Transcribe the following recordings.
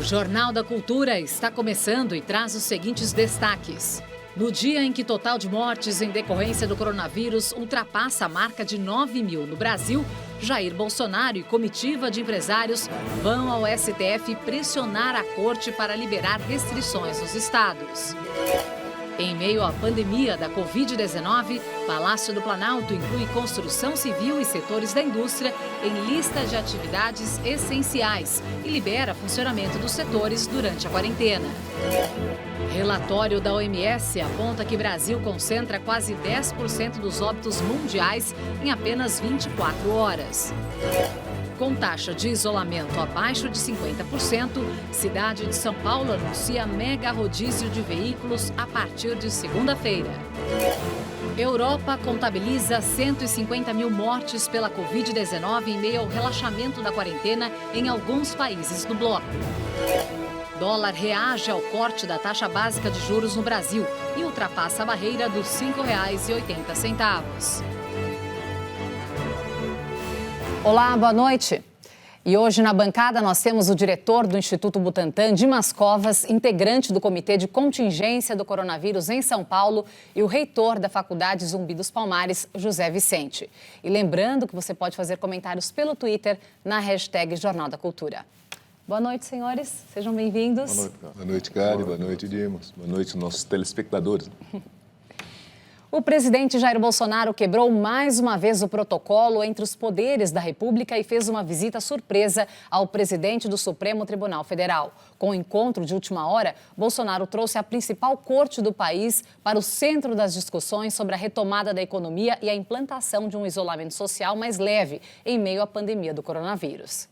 O Jornal da Cultura está começando e traz os seguintes destaques. No dia em que total de mortes em decorrência do coronavírus ultrapassa a marca de 9.000 no Brasil, Jair Bolsonaro e comitiva de empresários vão ao STF pressionar a corte para liberar restrições nos estados. Em meio à pandemia da Covid-19, Palácio do Planalto inclui construção civil e setores da indústria em lista de atividades essenciais e libera funcionamento dos setores durante a quarentena. Relatório da OMS aponta que Brasil concentra quase 10% dos óbitos mundiais em apenas 24 horas. Com taxa de isolamento abaixo de 50%, cidade de São Paulo anuncia mega rodízio de veículos a partir de segunda-feira. Europa contabiliza 150 mil mortes pela Covid-19 em meio ao relaxamento da quarentena em alguns países do bloco. Dólar reage ao corte da taxa básica de juros no Brasil e ultrapassa a barreira dos R$ 5,80. Olá, boa noite. E hoje na bancada nós temos o diretor do Instituto Butantan, Dimas Covas, integrante do Comitê de Contingência do Coronavírus em São Paulo e o reitor da Faculdade Zumbi dos Palmares, José Vicente. E lembrando que você pode fazer comentários pelo Twitter na hashtag Jornal da Cultura. Boa noite, senhores. Sejam bem-vindos. Boa noite, Kari. Boa noite, Dimas. Boa noite, nossos telespectadores. O presidente Jair Bolsonaro quebrou mais uma vez o protocolo entre os poderes da República e fez uma visita surpresa ao presidente do Supremo Tribunal Federal. Com o encontro de última hora, Bolsonaro trouxe a principal corte do país para o centro das discussões sobre a retomada da economia e a implantação de um isolamento social mais leve em meio à pandemia do coronavírus.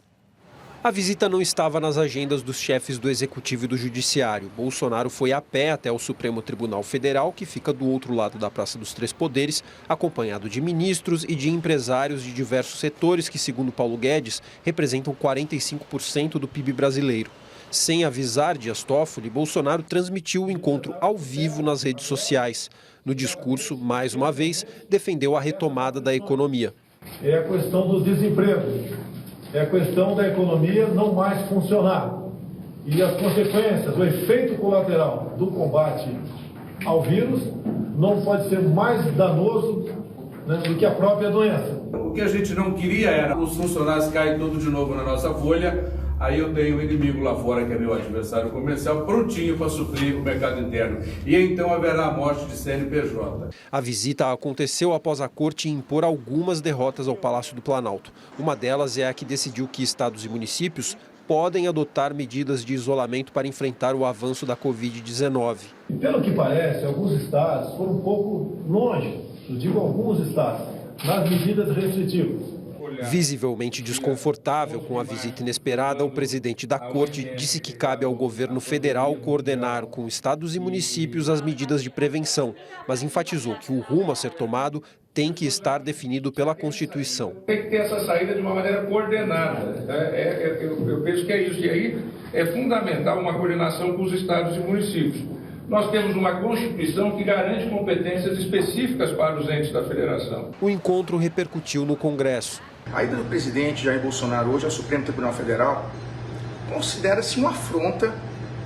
A visita não estava nas agendas dos chefes do Executivo e do Judiciário. Bolsonaro foi a pé até o Supremo Tribunal Federal, que fica do outro lado da Praça dos Três Poderes, acompanhado de ministros e de empresários de diversos setores que, segundo Paulo Guedes, representam 45% do PIB brasileiro. Sem avisar Dias Toffoli, Bolsonaro transmitiu o encontro ao vivo nas redes sociais. No discurso, mais uma vez, defendeu a retomada da economia. É a questão do desemprego. É a questão da economia não mais funcionar. E as consequências, o efeito colateral do combate ao vírus não pode ser mais danoso, né, do que a própria doença. O que a gente não queria era os funcionários caírem tudo de novo na nossa folha. Aí eu tenho um inimigo lá fora, que é meu adversário comercial, prontinho para suprir o mercado interno. E então haverá a morte de CNPJ. A visita aconteceu após a corte impor algumas derrotas ao Palácio do Planalto. Uma delas é a que decidiu que estados e municípios podem adotar medidas de isolamento para enfrentar o avanço da Covid-19. E pelo que parece, alguns estados foram um pouco longe, eu digo alguns estados, nas medidas restritivas. Visivelmente desconfortável com a visita inesperada, o presidente da corte disse que cabe ao governo federal coordenar com estados e municípios as medidas de prevenção, mas enfatizou que o rumo a ser tomado tem que estar definido pela Constituição. Tem que ter essa saída de uma maneira coordenada. Eu penso que é isso. E aí é fundamental uma coordenação com os estados e municípios. Nós temos uma Constituição que garante competências específicas para os entes da federação. O encontro repercutiu no Congresso. A ida do presidente Jair Bolsonaro hoje ao Supremo Tribunal Federal considera-se uma afronta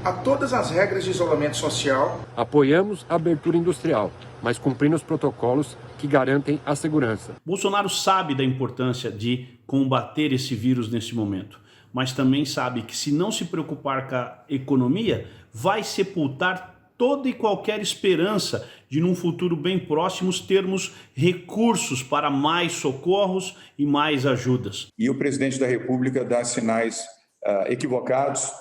a todas as regras de isolamento social. Apoiamos a abertura industrial, mas cumprindo os protocolos que garantem a segurança. Bolsonaro sabe da importância de combater esse vírus nesse momento, mas também sabe que se não se preocupar com a economia, vai sepultar toda e qualquer esperança de, num futuro bem próximo, termos recursos para mais socorros e mais ajudas. E o presidente da República dá sinais equivocados,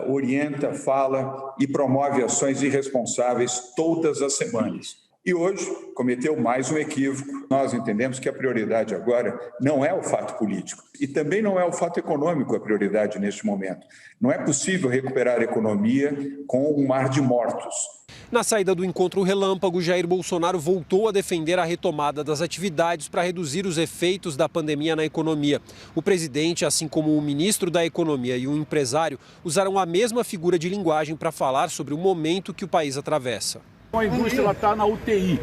orienta, fala e promove ações irresponsáveis todas as semanas. E hoje cometeu mais um equívoco. Nós entendemos que a prioridade agora não é o fato político e também não é o fato econômico a prioridade neste momento. Não é possível recuperar a economia com um mar de mortos. Na saída do encontro relâmpago, Jair Bolsonaro voltou a defender a retomada das atividades para reduzir os efeitos da pandemia na economia. O presidente, assim como o ministro da Economia e um empresário, usaram a mesma figura de linguagem para falar sobre o momento que o país atravessa. A indústria está na UTI,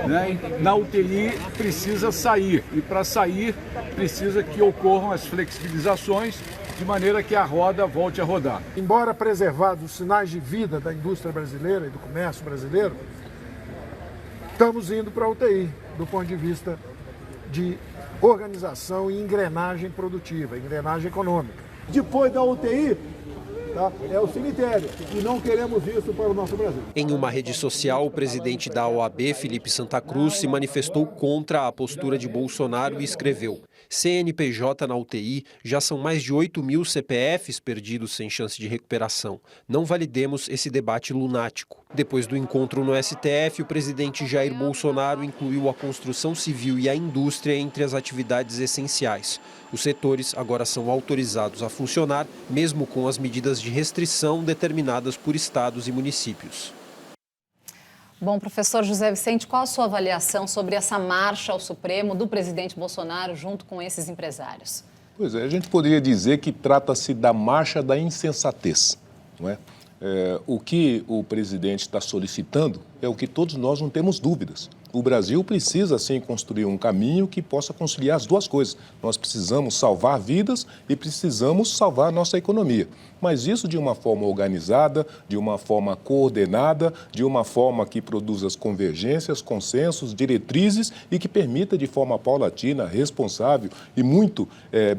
né? Na UTI precisa sair e para sair precisa que ocorram as flexibilizações de maneira que a roda volte a rodar. Embora preservados os sinais de vida da indústria brasileira e do comércio brasileiro, estamos indo para a UTI, do ponto de vista de organização e engrenagem produtiva, engrenagem econômica. Depois da UTI, tá, é o cemitério, e não queremos isso para o nosso Brasil. Em uma rede social, o presidente da OAB, Felipe Santa Cruz, se manifestou contra a postura de Bolsonaro e escreveu: CNPJ na UTI, já são mais de 8.000 CPFs perdidos sem chance de recuperação. Não validemos esse debate lunático. Depois do encontro no STF, o presidente Jair Bolsonaro incluiu a construção civil e a indústria entre as atividades essenciais. Os setores agora são autorizados a funcionar, mesmo com as medidas de restrição determinadas por estados e municípios. Bom, professor José Vicente, qual a sua avaliação sobre essa marcha ao Supremo do presidente Bolsonaro junto com esses empresários? Pois é, a gente poderia dizer que trata-se da marcha da insensatez, não é? O que o presidente está solicitando é o que todos nós não temos dúvidas. O Brasil precisa, sim, construir um caminho que possa conciliar as duas coisas. Nós precisamos salvar vidas e precisamos salvar a nossa economia. Mas isso de uma forma organizada, de uma forma coordenada, de uma forma que produza as convergências, consensos, diretrizes e que permita de forma paulatina, responsável e muito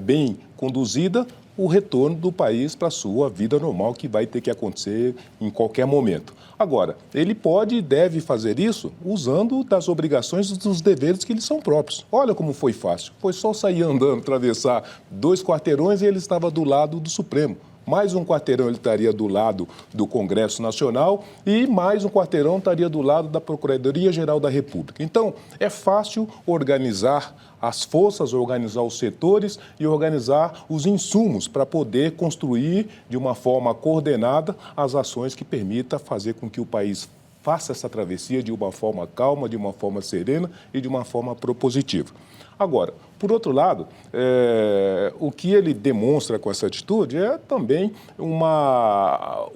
bem conduzida o retorno do país para a sua vida normal, que vai ter que acontecer em qualquer momento. Agora, ele pode e deve fazer isso usando das obrigações e dos deveres que lhes são próprios. Olha como foi fácil. Foi só sair andando, atravessar 2 quarteirões e ele estava do lado do Supremo. Mais um quarteirão ele estaria do lado do Congresso Nacional e mais um quarteirão estaria do lado da Procuradoria-Geral da República. Então, é fácil organizar as forças, organizar os setores e organizar os insumos para poder construir de uma forma coordenada as ações que permitam fazer com que o país faça essa travessia de uma forma calma, de uma forma serena e de uma forma propositiva. Agora, por outro lado, o que ele demonstra com essa atitude é também uma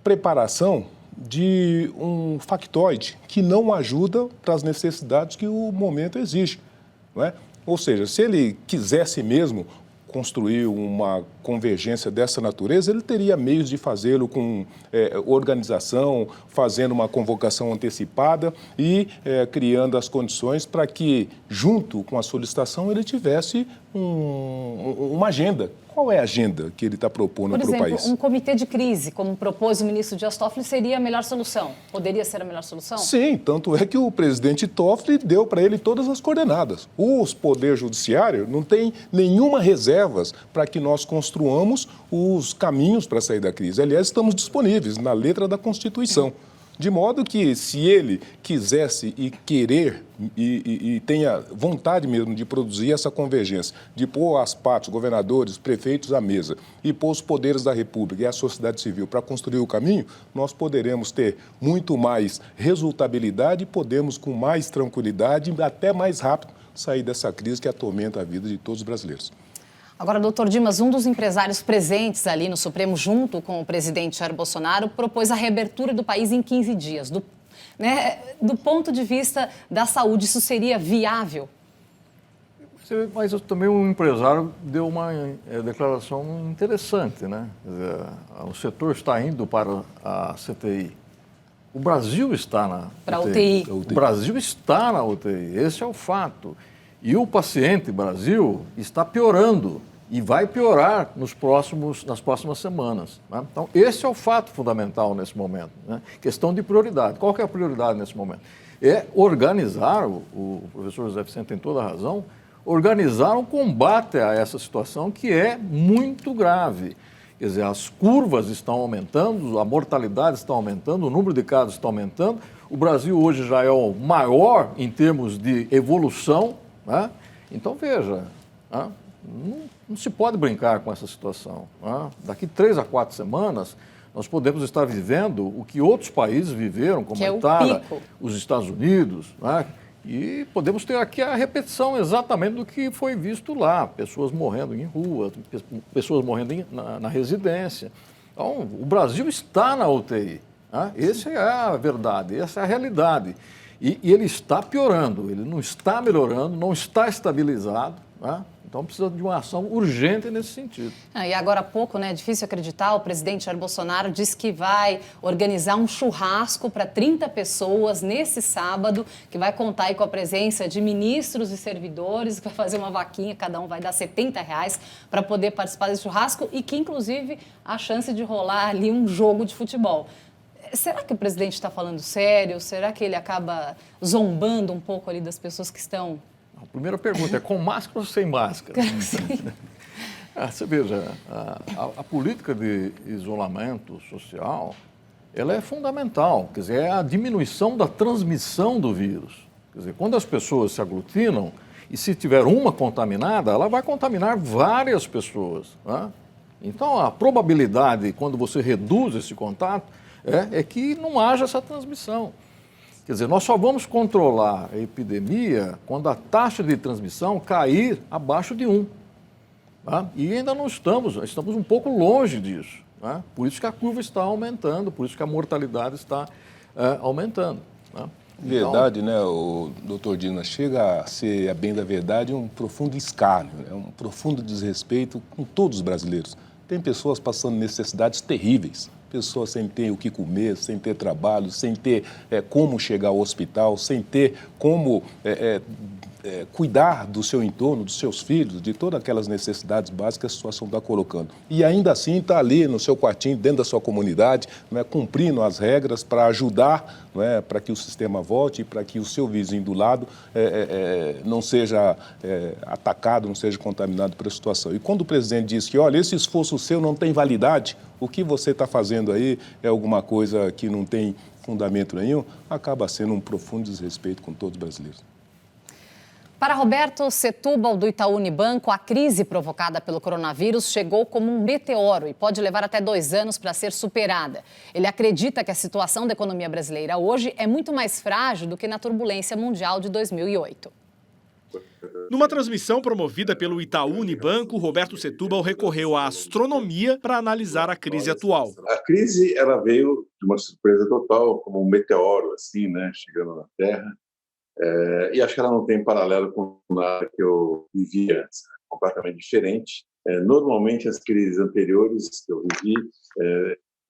preparação de um factoide que não ajuda para as necessidades que o momento exige, não é? Ou seja, se ele quisesse mesmo construir uma convergência dessa natureza, ele teria meios de fazê-lo com organização, fazendo uma convocação antecipada e criando as condições para que, junto com a solicitação, ele tivesse uma agenda. Qual é a agenda que ele está propondo para o país? Por exemplo, um comitê de crise, como propôs o ministro Dias Toffoli, seria a melhor solução? Poderia ser a melhor solução? Sim, tanto é que o presidente Toffoli deu para ele todas as coordenadas. O Poder Judiciário não tem nenhuma reserva para que nós construamos os caminhos para sair da crise. Aliás, estamos disponíveis na letra da Constituição. De modo que, se ele quisesse e querer e tenha vontade mesmo de produzir essa convergência, de pôr as partes, governadores, prefeitos à mesa e pôr os poderes da República e a sociedade civil para construir o caminho, nós poderemos ter muito mais resultabilidade e podemos, com mais tranquilidade, até mais rápido, sair dessa crise que atormenta a vida de todos os brasileiros. Agora, doutor Dimas, um dos empresários presentes ali no Supremo, junto com o presidente Jair Bolsonaro, propôs a reabertura do país em 15 dias. Do ponto de vista da saúde, isso seria viável? Mas também um empresário deu uma declaração interessante, né? O setor está indo para a CTI. O Brasil está na UTI. O Brasil está na UTI, esse é o fato. E o paciente Brasil está piorando e vai piorar nas próximas semanas, né? Então, esse é o fato fundamental nesse momento, né? Questão de prioridade. Qual que é a prioridade nesse momento? É organizar, o professor José Vicente tem toda a razão, organizar um combate a essa situação que é muito grave. Quer dizer, as curvas estão aumentando, a mortalidade está aumentando, o número de casos está aumentando. O Brasil hoje já é o maior em termos de evolução, né? Então, veja, né? Não se pode brincar com essa situação, né? Daqui 3 a 4 semanas, nós podemos estar vivendo o que outros países viveram, como a Itália, os Estados Unidos, né? E podemos ter aqui a repetição exatamente do que foi visto lá, pessoas morrendo em rua, pessoas morrendo na residência. Então, o Brasil está na UTI, né? Essa é a verdade, essa é a realidade. E ele está piorando, ele não está melhorando, não está estabilizado, Né? Então precisa de uma ação urgente nesse sentido. E agora há pouco, né, é difícil acreditar, o presidente Jair Bolsonaro disse que vai organizar um churrasco para 30 pessoas nesse sábado, que vai contar aí com a presença de ministros e servidores, que vai fazer uma vaquinha, cada um vai dar R$70 para poder participar desse churrasco e que, inclusive, há chance de rolar ali um jogo de futebol. Será que o presidente está falando sério? Será que ele acaba zombando um pouco ali das pessoas que estão... A primeira pergunta é com máscara ou sem máscara? Você veja, a política de isolamento social, ela é fundamental, quer dizer, é a diminuição da transmissão do vírus. Quer dizer, quando as pessoas se aglutinam e se tiver uma contaminada, ela vai contaminar várias pessoas. Né? Então, a probabilidade, quando você reduz esse contato, é que não haja essa transmissão. Quer dizer, nós só vamos controlar a epidemia quando a taxa de transmissão cair abaixo de 1. Tá? E ainda não estamos um pouco longe disso. Tá? Por isso que a curva está aumentando, por isso que a mortalidade está aumentando. Tá? Verdade, né, o doutor Dimas, chega a ser, a bem da verdade, um profundo escárnio, né? Um profundo desrespeito com todos os brasileiros. Tem pessoas passando necessidades terríveis. Pessoas sem ter o que comer, sem ter trabalho, sem ter como chegar ao hospital, sem ter como cuidar do seu entorno, dos seus filhos, de todas aquelas necessidades básicas que a situação está colocando. E ainda assim está ali no seu quartinho, dentro da sua comunidade, não é, cumprindo as regras para ajudar, não é, para que o sistema volte e para que o seu vizinho do lado não seja atacado, não seja contaminado pela situação. E quando o presidente diz que, olha, esse esforço seu não tem validade, o que você está fazendo aí é alguma coisa que não tem fundamento nenhum, acaba sendo um profundo desrespeito com todos os brasileiros. Para Roberto Setúbal, do Itaú Unibanco, a crise provocada pelo coronavírus chegou como um meteoro e pode levar até 2 anos para ser superada. Ele acredita que a situação da economia brasileira hoje é muito mais frágil do que na turbulência mundial de 2008. Numa transmissão promovida pelo Itaú Unibanco, Roberto Setúbal recorreu à astronomia para analisar a crise atual. A crise ela veio de uma surpresa total, como um meteoro, assim, né, chegando na Terra. E acho que ela não tem paralelo com nada que eu vivia antes, completamente diferente. Normalmente as crises anteriores que eu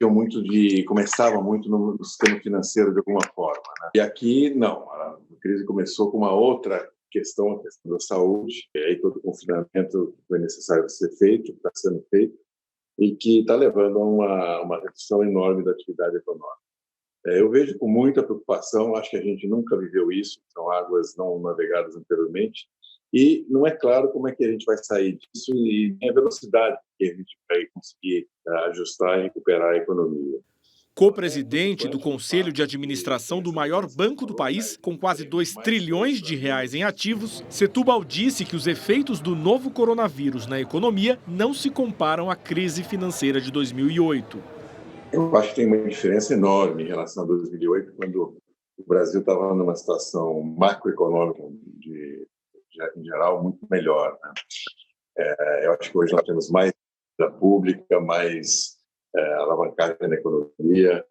vivi começavam muito no sistema financeiro de alguma forma, né? E aqui não, a crise começou com uma outra questão, a questão da saúde. E aí todo o confinamento foi necessário ser feito, está sendo feito, e que está levando a uma redução enorme da atividade econômica. Eu vejo com muita preocupação, acho que a gente nunca viveu isso, são águas não navegadas anteriormente, e não é claro como é que a gente vai sair disso e a velocidade que a gente vai conseguir ajustar e recuperar a economia. Co-presidente do Conselho de Administração do maior banco do país, com quase 2 trilhões de reais em ativos, Setúbal disse que os efeitos do novo coronavírus na economia não se comparam à crise financeira de 2008. Eu acho que tem uma diferença enorme em relação a 2008, quando o Brasil estava numa situação macroeconômica, em geral, muito melhor, né? Eu acho que hoje nós temos mais dívida pública, mais alavancagem na economia,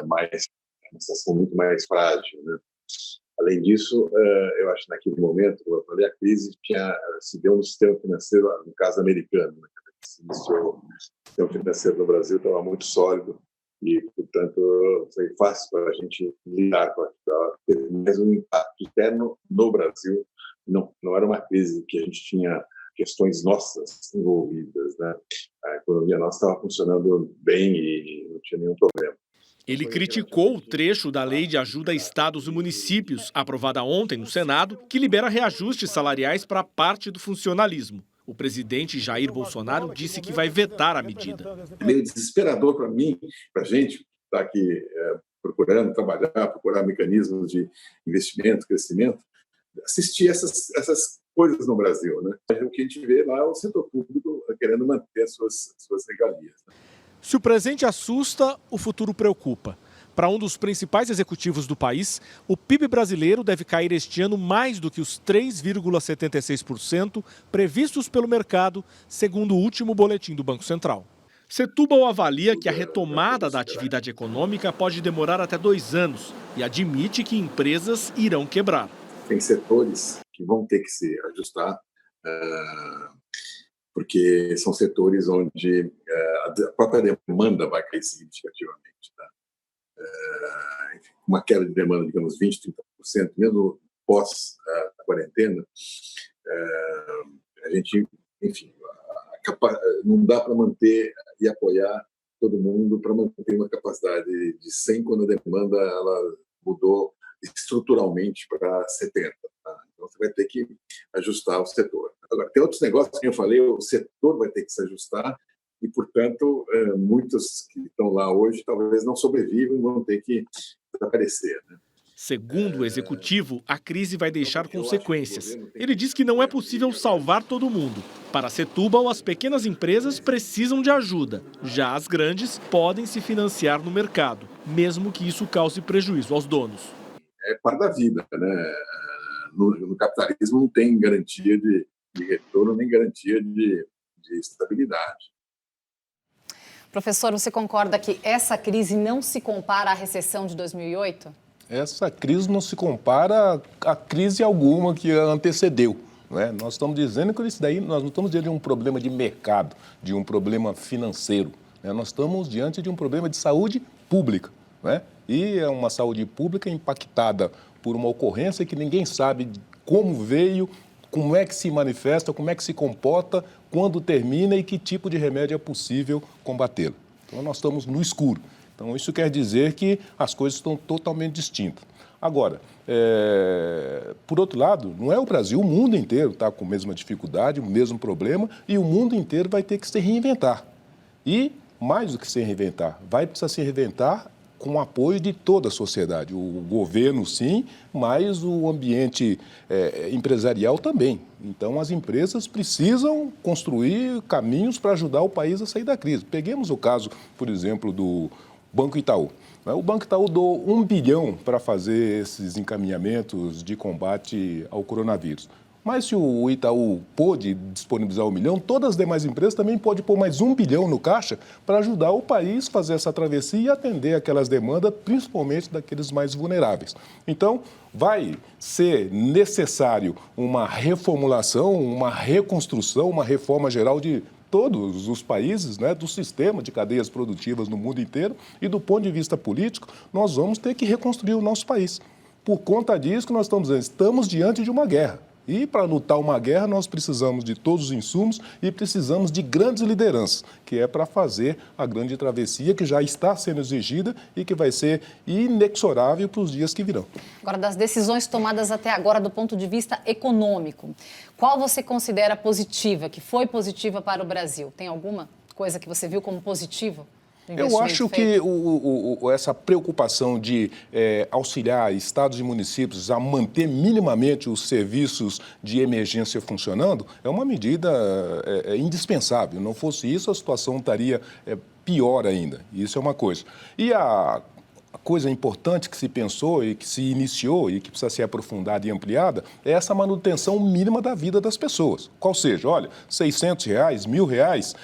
uma situação muito mais frágil, né? Além disso, eu acho que naquele momento, como eu falei, a crise se deu no sistema financeiro, no caso americano, né? O sistema financeiro no Brasil estava muito sólido e, portanto, foi fácil para a gente lidar com aquilo. Teve mais um impacto interno no Brasil. Não era uma crise que a gente tinha questões nossas envolvidas, né? A economia nossa estava funcionando bem e não tinha nenhum problema. Ele criticou o trecho da Lei de Ajuda a Estados e Municípios, aprovada ontem no Senado, que libera reajustes salariais para parte do funcionalismo. O presidente Jair Bolsonaro disse que vai vetar a medida. É meio desesperador para mim, para a gente estar aqui procurando trabalhar, procurar mecanismos de investimento, crescimento, assistir essas coisas no Brasil, né? O que a gente vê lá é o setor público querendo manter suas regalias. Se o presente assusta, o futuro preocupa. Para um dos principais executivos do país, o PIB brasileiro deve cair este ano mais do que os 3,76% previstos pelo mercado, segundo o último boletim do Banco Central. Setúbal avalia que a retomada da atividade econômica pode demorar até 2 anos e admite que empresas irão quebrar. Tem setores que vão ter que se ajustar porque são setores onde a própria demanda vai cair significativamente. Tá? Uma queda de demanda, digamos, 20%, 30%, mesmo pós-quarentena, a gente, enfim, não dá para manter e apoiar todo mundo para manter uma capacidade de 100 quando a demanda ela mudou estruturalmente para 70. Tá? Então, você vai ter que ajustar o setor. Agora, tem outros negócios que eu falei, o setor vai ter que se ajustar e, portanto, muitos que estão lá hoje talvez não sobrevivam e vão ter que desaparecer, né? Segundo o executivo, a crise vai deixar consequências. Ele diz que não é possível salvar todo mundo. Para Setúbal, as pequenas empresas precisam de ajuda. Já as grandes podem se financiar no mercado, mesmo que isso cause prejuízo aos donos. É parte da vida, né? No capitalismo não tem garantia de retorno nem garantia de estabilidade. Professor, você concorda que essa crise não se compara à recessão de 2008? Essa crise não se compara a crise alguma que a antecedeu. Né? Nós estamos dizendo que isso daí, nós não estamos diante de um problema de mercado, de um problema financeiro. Né? Nós estamos diante de um problema de saúde pública. Né? E é uma saúde pública impactada por uma ocorrência que ninguém sabe como veio, como é que se manifesta, como é que se comporta, quando termina e que tipo de remédio é possível combatê-la. Então, nós estamos no escuro. Então, isso quer dizer que as coisas estão totalmente distintas. Agora, por outro lado, não é o Brasil, o mundo inteiro está com a mesma dificuldade, o mesmo problema, e o mundo inteiro vai ter que se reinventar. E, mais do que se reinventar, vai precisar se reinventar com o apoio de toda a sociedade. O governo, sim, mas o ambiente empresarial também. Então, as empresas precisam construir caminhos para ajudar o país a sair da crise. Peguemos o caso, por exemplo, do Banco Itaú. O Banco Itaú doou 1 bilhão para fazer esses encaminhamentos de combate ao coronavírus. Mas se o Itaú pôde disponibilizar 1 milhão, todas as demais empresas também podem pôr mais 1 bilhão no caixa para ajudar o país a fazer essa travessia e atender aquelas demandas, principalmente daqueles mais vulneráveis. Então, vai ser necessário uma reformulação, uma reconstrução, uma reforma geral de todos os países, né, do sistema de cadeias produtivas no mundo inteiro, e do ponto de vista político, nós vamos ter que reconstruir o nosso país. Por conta disso que nós estamos diante de uma guerra. E para lutar uma guerra, nós precisamos de todos os insumos e precisamos de grandes lideranças, que é para fazer a grande travessia que já está sendo exigida e que vai ser inexorável para os dias que virão. Agora, das decisões tomadas até agora do ponto de vista econômico, qual você considera positiva, que foi positiva para o Brasil? Tem alguma coisa que você viu como positiva? Eu acho que essa preocupação de auxiliar estados e municípios a manter minimamente os serviços de emergência funcionando é uma medida indispensável. Não fosse isso, a situação estaria pior ainda. Isso é uma coisa. E a coisa importante que se pensou e que se iniciou e que precisa ser aprofundada e ampliada é essa manutenção mínima da vida das pessoas. Qual seja, olha, R$600, R$1.000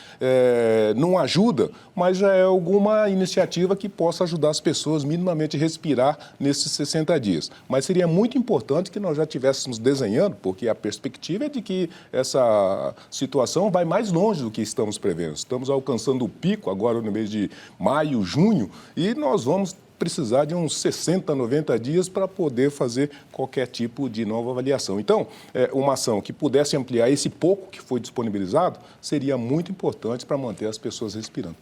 não ajuda, mas já é alguma iniciativa que possa ajudar as pessoas minimamente a respirar nesses 60 dias. Mas seria muito importante que nós já estivéssemos desenhando, porque a perspectiva é de que essa situação vai mais longe do que estamos prevendo. Estamos alcançando o pico agora no mês de maio, junho, e nós vamos precisar de uns 60, 90 dias para poder fazer qualquer tipo de nova avaliação. Então, uma ação que pudesse ampliar esse pouco que foi disponibilizado seria muito importante para manter as pessoas respirando.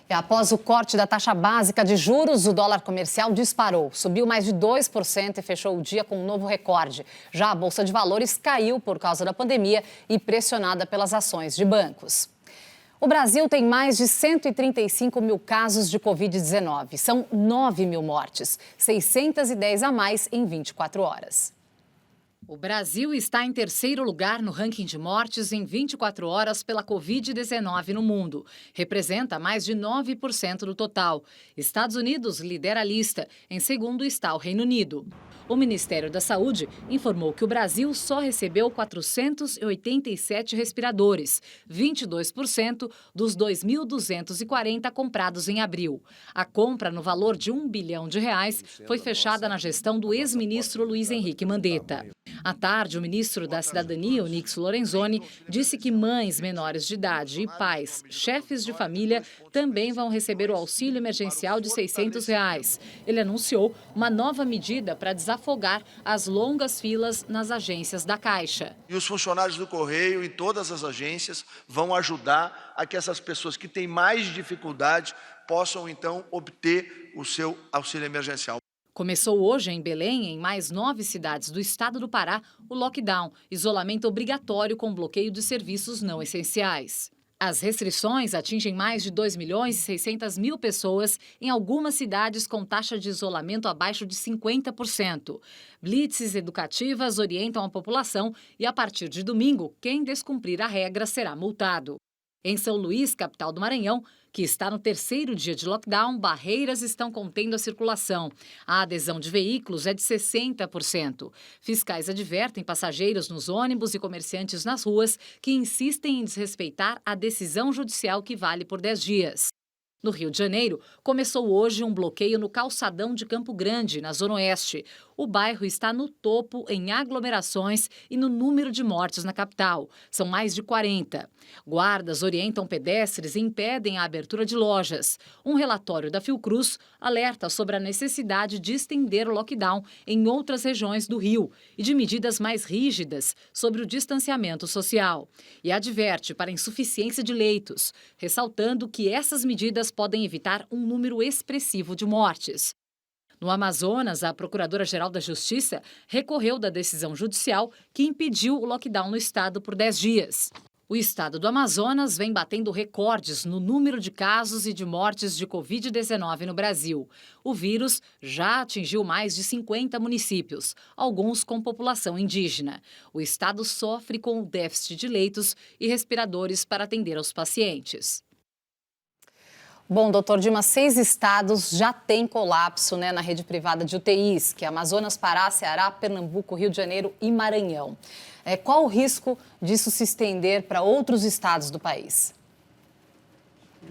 Após o corte da taxa básica de juros, o dólar comercial disparou, subiu mais de 2% e fechou o dia com um novo recorde. Já a Bolsa de Valores caiu por causa da pandemia e pressionada pelas ações de bancos. O Brasil tem mais de 135 mil casos de Covid-19. São 9 mil mortes, 610 a mais em 24 horas. O Brasil está em terceiro lugar no ranking de mortes em 24 horas pela Covid-19 no mundo. Representa mais de 9% do total. Estados Unidos lidera a lista. Em segundo está o Reino Unido. O Ministério da Saúde informou que o Brasil só recebeu 487 respiradores, 22% dos 2.240 comprados em abril. A compra no valor de R$1 bilhão foi fechada na gestão do ex-ministro Luiz Henrique Mandetta. À tarde, o ministro da Cidadania, Onyx Lorenzoni, disse que mães menores de idade e pais, chefes de família, também vão receber o auxílio emergencial de R$ 600. Ele anunciou uma nova medida para desafogar as longas filas nas agências da Caixa. E os funcionários do Correio e todas as agências vão ajudar a que essas pessoas que têm mais dificuldade possam, então, obter o seu auxílio emergencial. Começou hoje em Belém, em mais 9 cidades do estado do Pará, o lockdown, isolamento obrigatório com bloqueio de serviços não essenciais. As restrições atingem mais de 2.600.000 pessoas em algumas cidades com taxa de isolamento abaixo de 50%. Blitzes educativas orientam a população e, a partir de domingo, quem descumprir a regra será multado. Em São Luís, capital do Maranhão, que está no 3º dia de lockdown, barreiras estão contendo a circulação. A adesão de veículos é de 60%. Fiscais advertem passageiros nos ônibus e comerciantes nas ruas que insistem em desrespeitar a decisão judicial que vale por 10 dias. No Rio de Janeiro, começou hoje um bloqueio no calçadão de Campo Grande, na Zona Oeste. O bairro está no topo em aglomerações e no número de mortes na capital. São mais de 40. Guardas orientam pedestres e impedem a abertura de lojas. Um relatório da Fiocruz alerta sobre a necessidade de estender o lockdown em outras regiões do Rio e de medidas mais rígidas sobre o distanciamento social. E adverte para a insuficiência de leitos, ressaltando que essas medidas podem evitar um número expressivo de mortes. No Amazonas, a Procuradora-Geral da Justiça recorreu da decisão judicial que impediu o lockdown no estado por 10 dias. O estado do Amazonas vem batendo recordes no número de casos e de mortes de Covid-19 no Brasil. O vírus já atingiu mais de 50 municípios, alguns com população indígena. O estado sofre com o déficit de leitos e respiradores para atender aos pacientes. Bom, doutor Dima, 6 estados já têm colapso, na rede privada de UTIs, que é Amazonas, Pará, Ceará, Pernambuco, Rio de Janeiro e Maranhão. Qual o risco disso se estender para outros estados do país?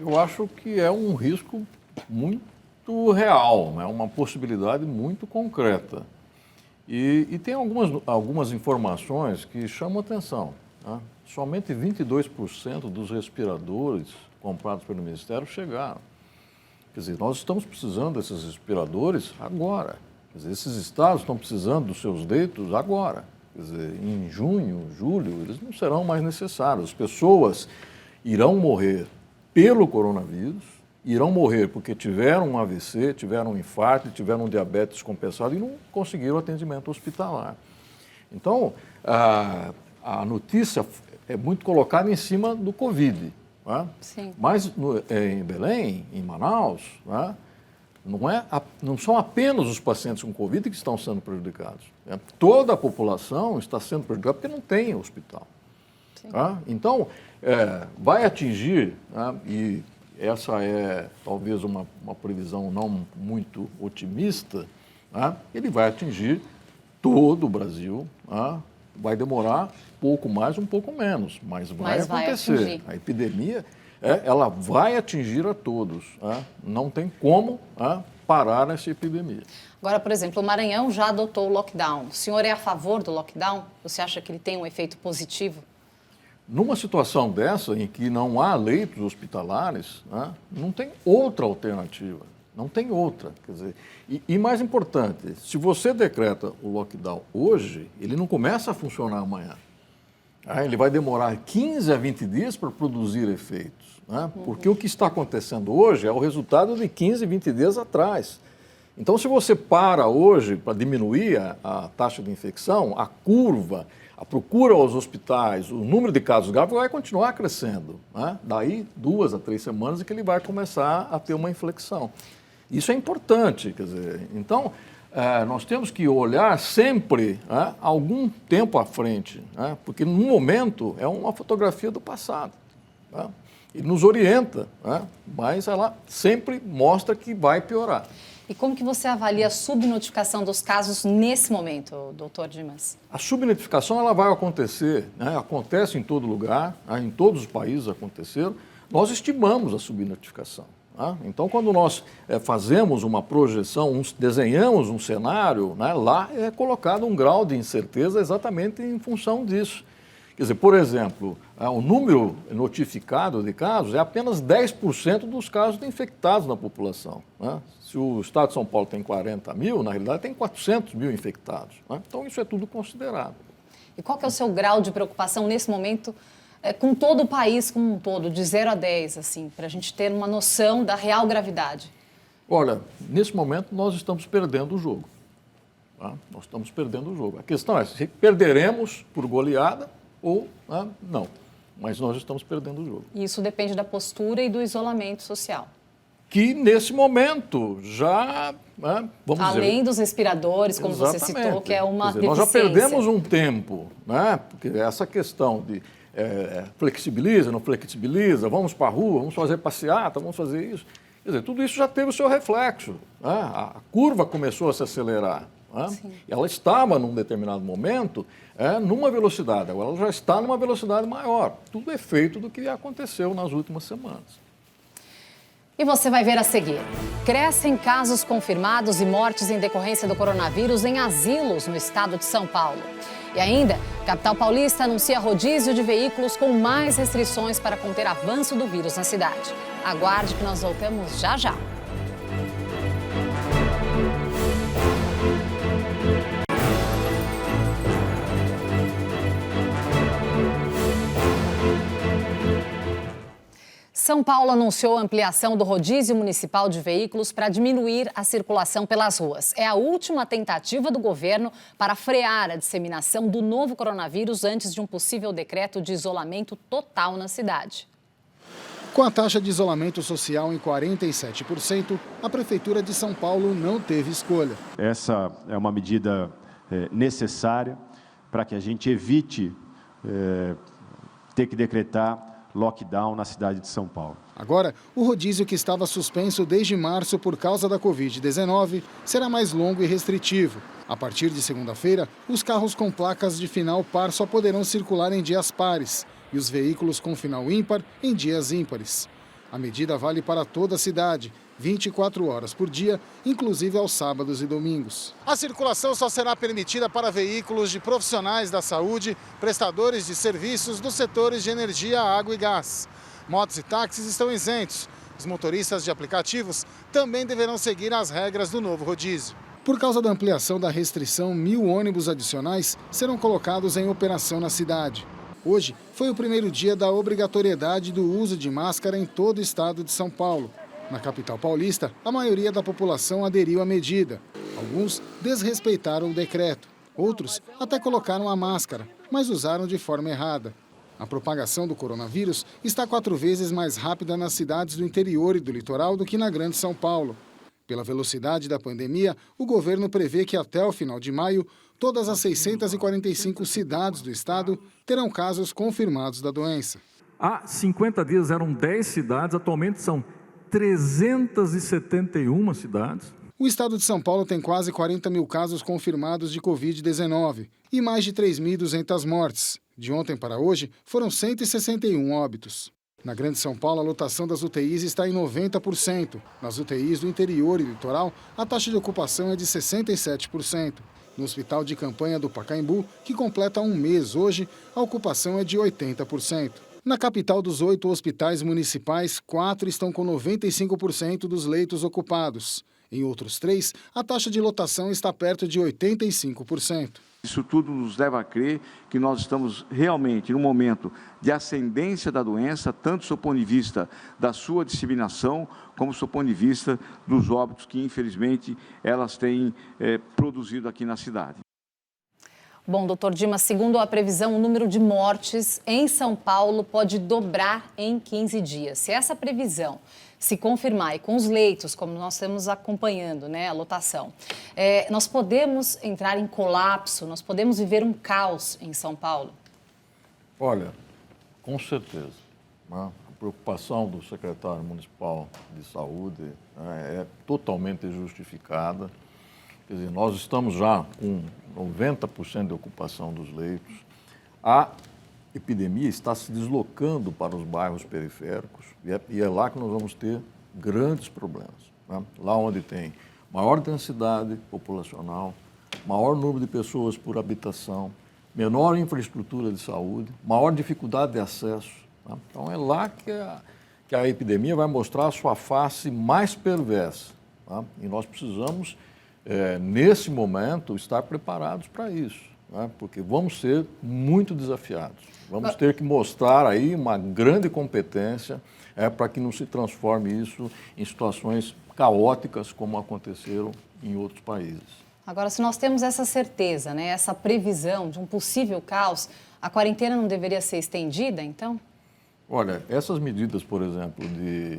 Eu acho que é um risco muito real, é uma possibilidade muito concreta. E tem algumas informações que chamam atenção. Somente 22% dos respiradores comprados pelo Ministério chegaram. Quer dizer, nós estamos precisando desses respiradores agora. Quer dizer, esses estados estão precisando dos seus leitos agora. Quer dizer, em junho, julho, eles não serão mais necessários. As pessoas irão morrer pelo coronavírus, irão morrer porque tiveram um AVC, tiveram um infarto, tiveram um diabetes descompensado e não conseguiram atendimento hospitalar. Então, a notícia é muito colocada em cima do Covid. Sim. Mas em Belém, em Manaus, não são apenas os pacientes com Covid que estão sendo prejudicados. Toda a população está sendo prejudicada porque não tem hospital. Então, vai atingir, e essa é talvez uma previsão não muito otimista, ele vai atingir todo o Brasil. Vai demorar pouco mais, um pouco menos, mas vai acontecer. Atingir. A epidemia, ela vai atingir a todos. Não tem como parar essa epidemia. Agora, por exemplo, o Maranhão já adotou o lockdown. O senhor é a favor do lockdown? Você acha que ele tem um efeito positivo? Numa situação dessa, em que não há leitos hospitalares, não tem outra alternativa. Não tem outra. Quer dizer, e mais importante, se você decreta o lockdown hoje, ele não começa a funcionar amanhã. Ele vai demorar 15 a 20 dias para produzir efeitos. Porque o que está acontecendo hoje é o resultado de 15, 20 dias atrás. Então, se você para hoje para diminuir a taxa de infecção, a curva, a procura aos hospitais, o número de casos graves vai continuar crescendo. Daí 2 a 3 semanas é que ele vai começar a ter uma inflexão. Isso é importante, quer dizer, então nós temos que olhar sempre algum tempo à frente, porque no momento é uma fotografia do passado. Ele nos orienta, mas ela sempre mostra que vai piorar. E como que você avalia a subnotificação dos casos nesse momento, doutor Dimas? A subnotificação ela vai acontecer, né? Acontece em todo lugar, né? Em todos os países aconteceram. Nós estimamos a subnotificação. Né? Então, quando nós fazemos uma projeção, desenhamos um cenário, né? Lá é colocado um grau de incerteza exatamente em função disso. Quer dizer, por exemplo, o número notificado de casos é apenas 10% dos casos de infectados na população. Né? Se o Estado de São Paulo tem 40 mil, na realidade tem 400 mil infectados. Né? Então, isso é tudo considerado. E qual que é o seu grau de preocupação nesse momento com todo o país como um todo, de 0 a 10, assim, para a gente ter uma noção da real gravidade? Olha, nesse momento nós estamos perdendo o jogo. Tá? Nós estamos perdendo o jogo. A questão é se perderemos por goleada ou não. Mas nós estamos perdendo o jogo. E isso depende da postura e do isolamento social. Que, nesse momento, já, vamos dizer... Além dos respiradores, como você citou, que é uma deficiência. Nós já perdemos um tempo, né? Porque essa questão de flexibiliza, não flexibiliza, vamos para a rua, vamos fazer passeata, vamos fazer isso. Quer dizer, tudo isso já teve o seu reflexo. Né? A curva começou a se acelerar. Né? Ela estava, num determinado momento, numa velocidade, agora ela já está numa velocidade maior. Tudo é feito do que aconteceu nas últimas semanas. E você vai ver a seguir. Crescem casos confirmados e mortes em decorrência do coronavírus em asilos no estado de São Paulo. E ainda, capital paulista anuncia rodízio de veículos com mais restrições para conter avanço do vírus na cidade. Aguarde que nós voltamos já já. São Paulo anunciou a ampliação do rodízio municipal de veículos para diminuir a circulação pelas ruas. É a última tentativa do governo para frear a disseminação do novo coronavírus antes de um possível decreto de isolamento total na cidade. Com a taxa de isolamento social em 47%, a Prefeitura de São Paulo não teve escolha. Essa é uma medida necessária para que a gente evite ter que decretar lockdown na cidade de São Paulo. Agora, o rodízio que estava suspenso desde março por causa da Covid-19 será mais longo e restritivo. A partir de segunda-feira, os carros com placas de final par só poderão circular em dias pares e os veículos com final ímpar em dias ímpares. A medida vale para toda a cidade, 24 horas por dia, inclusive aos sábados e domingos. A circulação só será permitida para veículos de profissionais da saúde, prestadores de serviços dos setores de energia, água e gás. Motos e táxis estão isentos. Os motoristas de aplicativos também deverão seguir as regras do novo rodízio. Por causa da ampliação da restrição, 1.000 ônibus adicionais serão colocados em operação na cidade. Hoje foi o primeiro dia da obrigatoriedade do uso de máscara em todo o estado de São Paulo. Na capital paulista, a maioria da população aderiu à medida. Alguns desrespeitaram o decreto. Outros até colocaram a máscara, mas usaram de forma errada. A propagação do coronavírus está 4 vezes mais rápida nas cidades do interior e do litoral do que na Grande São Paulo. Pela velocidade da pandemia, o governo prevê que até o final de maio, todas as 645 cidades do estado terão casos confirmados da doença. Há 50 dias eram 10 cidades, atualmente são 371 cidades. O estado de São Paulo tem quase 40 mil casos confirmados de Covid-19 e mais de 3.200 mortes. De ontem para hoje, foram 161 óbitos. Na Grande São Paulo, a lotação das UTIs está em 90%. Nas UTIs do interior e litoral, a taxa de ocupação é de 67%. No hospital de campanha do Pacaembu, que completa um mês hoje, a ocupação é de 80%. Na capital dos 8 hospitais municipais, 4 estão com 95% dos leitos ocupados. Em outros 3, a taxa de lotação está perto de 85%. Isso tudo nos leva a crer que nós estamos realmente num momento de ascendência da doença, tanto do ponto de vista da sua disseminação, como do ponto de vista dos óbitos que, infelizmente, elas têm produzido aqui na cidade. Bom, doutor Dimas, segundo a previsão, o número de mortes em São Paulo pode dobrar em 15 dias. Se essa previsão se confirmar e com os leitos, como nós estamos acompanhando, né, a lotação, nós podemos entrar em colapso, nós podemos viver um caos em São Paulo? Olha, com certeza. A preocupação do secretário municipal de saúde é totalmente justificada. Quer dizer, nós estamos já com 90% de ocupação dos leitos. A epidemia está se deslocando para os bairros periféricos e é lá que nós vamos ter grandes problemas, né? Lá onde tem maior densidade populacional, maior número de pessoas por habitação, menor infraestrutura de saúde, maior dificuldade de acesso, né? Então é lá que a epidemia vai mostrar a sua face mais perversa, tá? E nós precisamos, nesse momento, estar preparados para isso, né? Porque vamos ser muito desafiados. Vamos ter que mostrar aí uma grande competência para que não se transforme isso em situações caóticas como aconteceram em outros países. Agora, se nós temos essa certeza, né, essa previsão de um possível caos, a quarentena não deveria ser estendida, então? Olha, essas medidas, por exemplo, de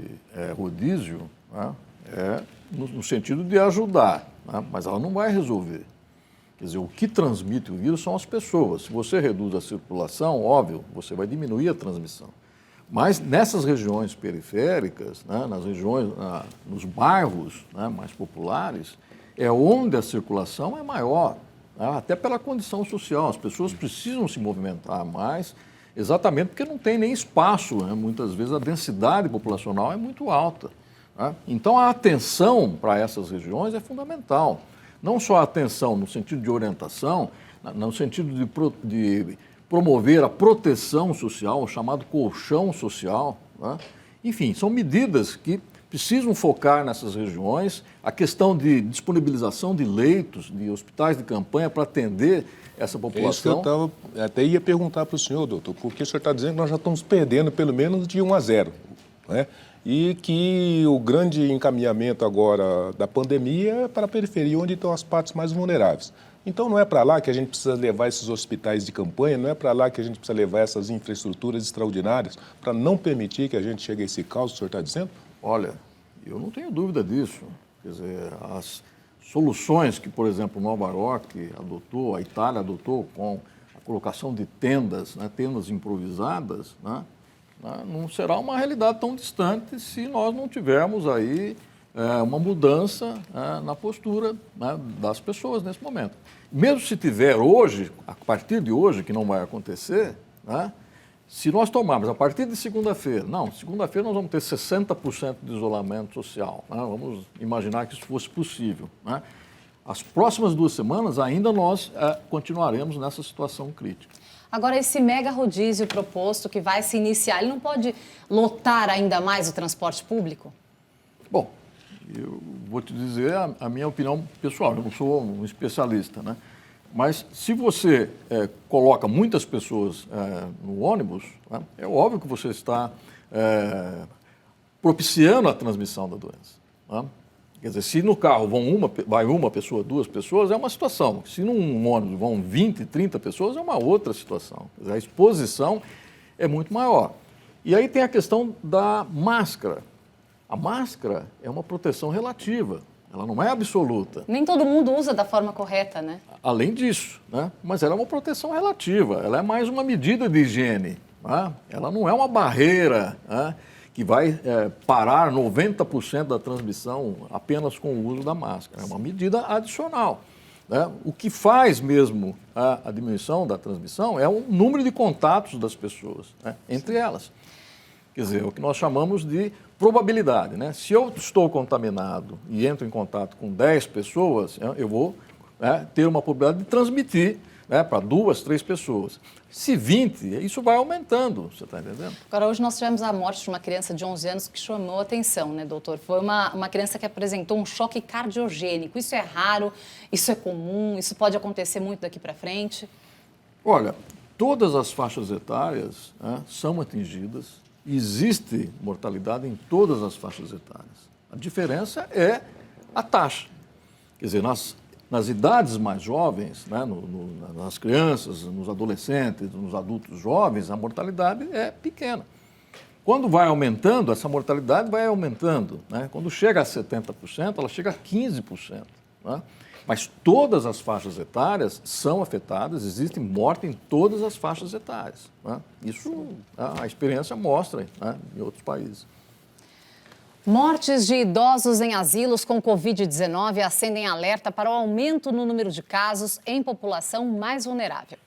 rodízio, né, no sentido de ajudar, né, mas ela não vai resolver. Quer dizer, o que transmite o vírus são as pessoas. Se você reduz a circulação, óbvio, você vai diminuir a transmissão. Mas nessas regiões periféricas, né, nas regiões, nos bairros, né, mais populares, é onde a circulação é maior, né, até pela condição social. As pessoas precisam se movimentar mais, exatamente porque não tem nem espaço, né? Muitas vezes a densidade populacional é muito alta, né? Então a atenção para essas regiões é fundamental. Não só a atenção no sentido de orientação, no sentido de promover a proteção social, o chamado colchão social, né? Enfim, são medidas que precisam focar nessas regiões, a questão de disponibilização de leitos, de hospitais de campanha para atender essa população. É isso que eu até ia perguntar para o senhor, doutor, porque o senhor está dizendo que nós já estamos perdendo pelo menos de 1-0, né? E que o grande encaminhamento agora da pandemia é para a periferia, onde estão as partes mais vulneráveis. Então não é para lá que a gente precisa levar esses hospitais de campanha, não é para lá que a gente precisa levar essas infraestruturas extraordinárias para não permitir que a gente chegue a esse caos que o senhor está dizendo? Olha, eu não tenho dúvida disso. Quer dizer, as soluções que, por exemplo, Nova York adotou, a Itália adotou com a colocação de tendas, né, tendas improvisadas, né, não será uma realidade tão distante se nós não tivermos aí uma mudança na postura, né, das pessoas nesse momento. Mesmo se tiver hoje, a partir de hoje, que não vai acontecer, né, se nós tomarmos a partir de segunda-feira, segunda-feira nós vamos ter 60% de isolamento social, né, vamos imaginar que isso fosse possível, né. As próximas 2 semanas ainda nós continuaremos nessa situação crítica. Agora, esse mega rodízio proposto que vai se iniciar, ele não pode lotar ainda mais o transporte público? Bom, eu vou te dizer a minha opinião pessoal, eu não sou um especialista, né? Mas se você coloca muitas pessoas no ônibus, né, é óbvio que você está propiciando a transmissão da doença, né? Quer dizer, se no carro vai uma pessoa, 2 pessoas, é uma situação. Se num ônibus vão 20, 30 pessoas, é uma outra situação. Quer dizer, a exposição é muito maior. E aí tem a questão da máscara. A máscara é uma proteção relativa, ela não é absoluta. Nem todo mundo usa da forma correta, né? Além disso, né? Mas ela é uma proteção relativa, ela é mais uma medida de higiene, né? Ela não é uma barreira, né, que vai parar 90% da transmissão apenas com o uso da máscara. É uma medida adicional, né? O que faz mesmo a diminuição da transmissão é o número de contatos das pessoas, né, entre elas. Quer dizer, é o que nós chamamos de probabilidade, né? Se eu estou contaminado e entro em contato com 10 pessoas, eu vou ter uma probabilidade de transmitir, né, para 2, 3 pessoas. Se 20, isso vai aumentando, você está entendendo? Agora, hoje nós tivemos a morte de uma criança de 11 anos que chamou a atenção, né, doutor? Foi uma criança que apresentou um choque cardiogênico. Isso é raro, isso é comum, isso pode acontecer muito daqui para frente? Olha, todas as faixas etárias, né, são atingidas, existe mortalidade em todas as faixas etárias. A diferença é a taxa. Quer dizer, nas idades mais jovens, né, nas crianças, nos adolescentes, nos adultos jovens, a mortalidade é pequena. Quando vai aumentando, essa mortalidade vai aumentando, né? Quando chega a 70%, ela chega a 15%. Né? Mas todas as faixas etárias são afetadas, existe morte em todas as faixas etárias. Né? Isso a experiência mostra, né, em outros países. Mortes de idosos em asilos com Covid-19 acendem alerta para o aumento no número de casos em população mais vulnerável.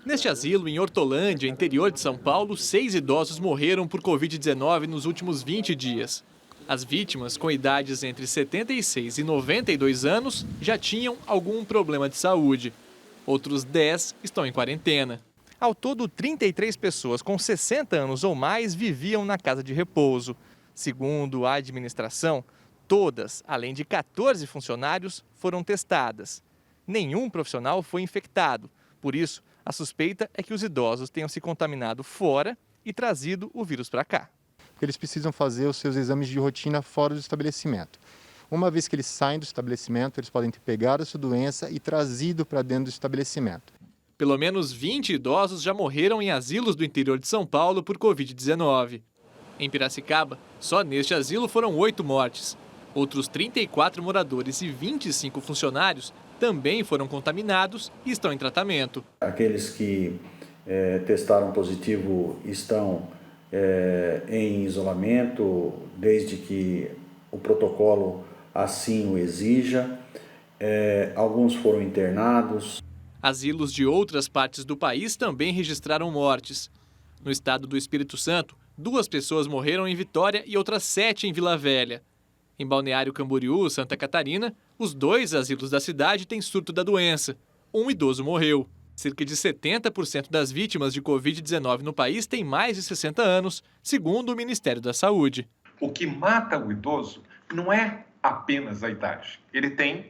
Neste asilo, em Hortolândia, interior de São Paulo, 6 idosos morreram por Covid-19 nos últimos 20 dias. As vítimas, com idades entre 76 e 92 anos, já tinham algum problema de saúde. Outros 10 estão em quarentena. Ao todo, 33 pessoas com 60 anos ou mais viviam na casa de repouso. Segundo a administração, todas, além de 14 funcionários, foram testadas. Nenhum profissional foi infectado. Por isso, a suspeita é que os idosos tenham se contaminado fora e trazido o vírus para cá. Eles precisam fazer os seus exames de rotina fora do estabelecimento. Uma vez que eles saem do estabelecimento, eles podem ter pegado a sua doença e trazido para dentro do estabelecimento. Pelo menos 20 idosos já morreram em asilos do interior de São Paulo por Covid-19. Em Piracicaba, só neste asilo foram 8 mortes. Outros 34 moradores e 25 funcionários também foram contaminados e estão em tratamento. Aqueles que testaram positivo estão em isolamento, desde que o protocolo assim o exija. Alguns foram internados. Asilos de outras partes do país também registraram mortes. No estado do Espírito Santo, 2 pessoas morreram em Vitória e outras 7 em Vila Velha. Em Balneário Camboriú, Santa Catarina, os 2 asilos da cidade têm surto da doença. Um idoso morreu. Cerca de 70% das vítimas de Covid-19 no país têm mais de 60 anos, segundo o Ministério da Saúde. O que mata o idoso não é apenas a idade. Ele tem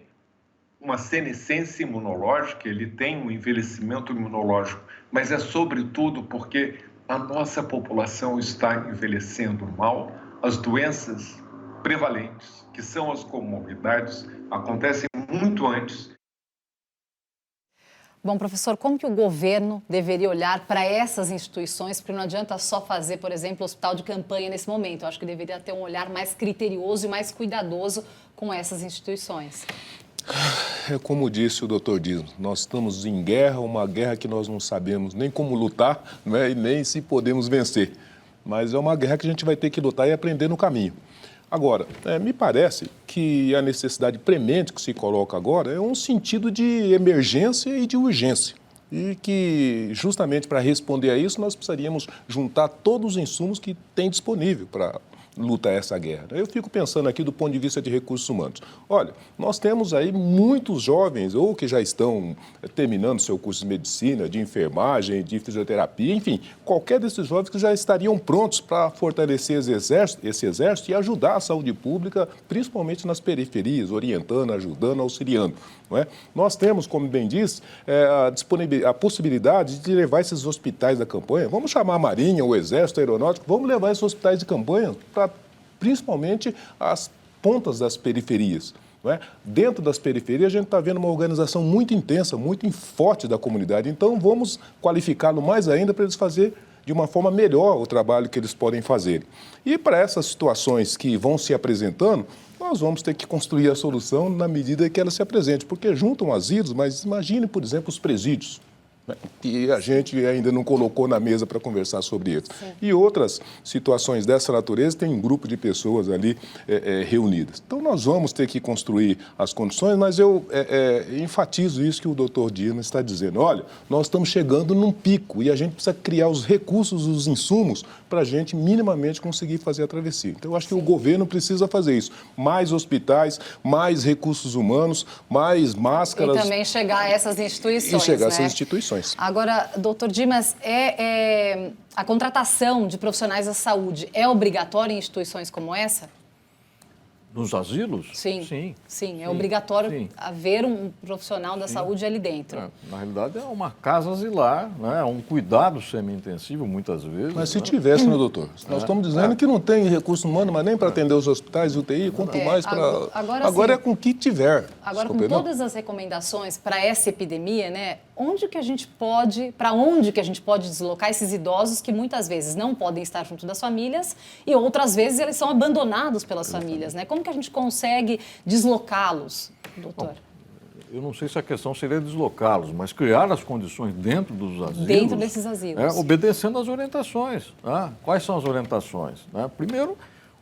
uma senescência imunológica, ele tem um envelhecimento imunológico, mas é sobretudo porque a nossa população está envelhecendo mal. As doenças prevalentes, que são as comorbidades, acontecem muito antes. Bom, professor, como que o governo deveria olhar para essas instituições? Porque não adianta só fazer, por exemplo, hospital de campanha nesse momento. Eu acho que deveria ter um olhar mais criterioso e mais cuidadoso com essas instituições. É como disse o doutor Dias, nós estamos em guerra, uma guerra que nós não sabemos nem como lutar, né, e nem se podemos vencer. Mas é uma guerra que a gente vai ter que lutar e aprender no caminho. Agora, me parece que a necessidade premente que se coloca agora é um sentido de emergência e de urgência. E que, justamente para responder a isso, nós precisaríamos juntar todos os insumos que tem disponível para lutar essa guerra. Eu fico pensando aqui do ponto de vista de recursos humanos. Olha, nós temos aí muitos jovens, ou que já estão terminando seu curso de medicina, de enfermagem, de fisioterapia, enfim, qualquer desses jovens que já estariam prontos para fortalecer esse exército e ajudar a saúde pública, principalmente nas periferias, orientando, ajudando, auxiliando. Não é? Nós temos, como bem diz, a possibilidade de levar esses hospitais da campanha, vamos chamar a Marinha, o Exército, a Aeronáutica, vamos levar esses hospitais de campanha para principalmente as pontas das periferias. Não é? Dentro das periferias, a gente está vendo uma organização muito intensa, muito forte da comunidade. Então, vamos qualificá-lo mais ainda para eles fazerem de uma forma melhor o trabalho que eles podem fazer. E para essas situações que vão se apresentando, nós vamos ter que construir a solução na medida que ela se apresente, porque juntam asilos, mas imagine, por exemplo, os presídios, né, que a gente ainda não colocou na mesa para conversar sobre eles. Sim. E outras situações dessa natureza, tem um grupo de pessoas ali reunidas. Então, nós vamos ter que construir as condições, mas eu enfatizo isso que o doutor Dino está dizendo. Olha, nós estamos chegando num pico e a gente precisa criar os recursos, os insumos, para a gente minimamente conseguir fazer a travessia. Então, eu acho que o governo precisa fazer isso. Mais hospitais, mais recursos humanos, mais máscaras. E também chegar a essas instituições. E chegar a essas instituições. Agora, doutor Dimas, a contratação de profissionais da saúde é obrigatória em instituições como essa? Nos asilos? Sim. Sim, é obrigatório haver um profissional da saúde ali dentro. Na realidade, é uma casa asilar, né? É um cuidado semi-intensivo, muitas vezes. Mas se tivesse, né, doutor? Nós estamos dizendo que não tem recurso humano, mas nem para atender os hospitais, UTI, quanto mais para... Agora é com o que tiver. Agora, com todas as recomendações para essa epidemia, né? Para onde que a gente pode deslocar esses idosos que muitas vezes não podem estar junto das famílias e outras vezes eles são abandonados pelas famílias, né? Como Como que a gente consegue deslocá-los, doutor? Eu não sei se a questão seria deslocá-los, mas criar as condições dentro dos asilos. Dentro desses asilos. Obedecendo às orientações. Né? Quais são as orientações? Né? Primeiro,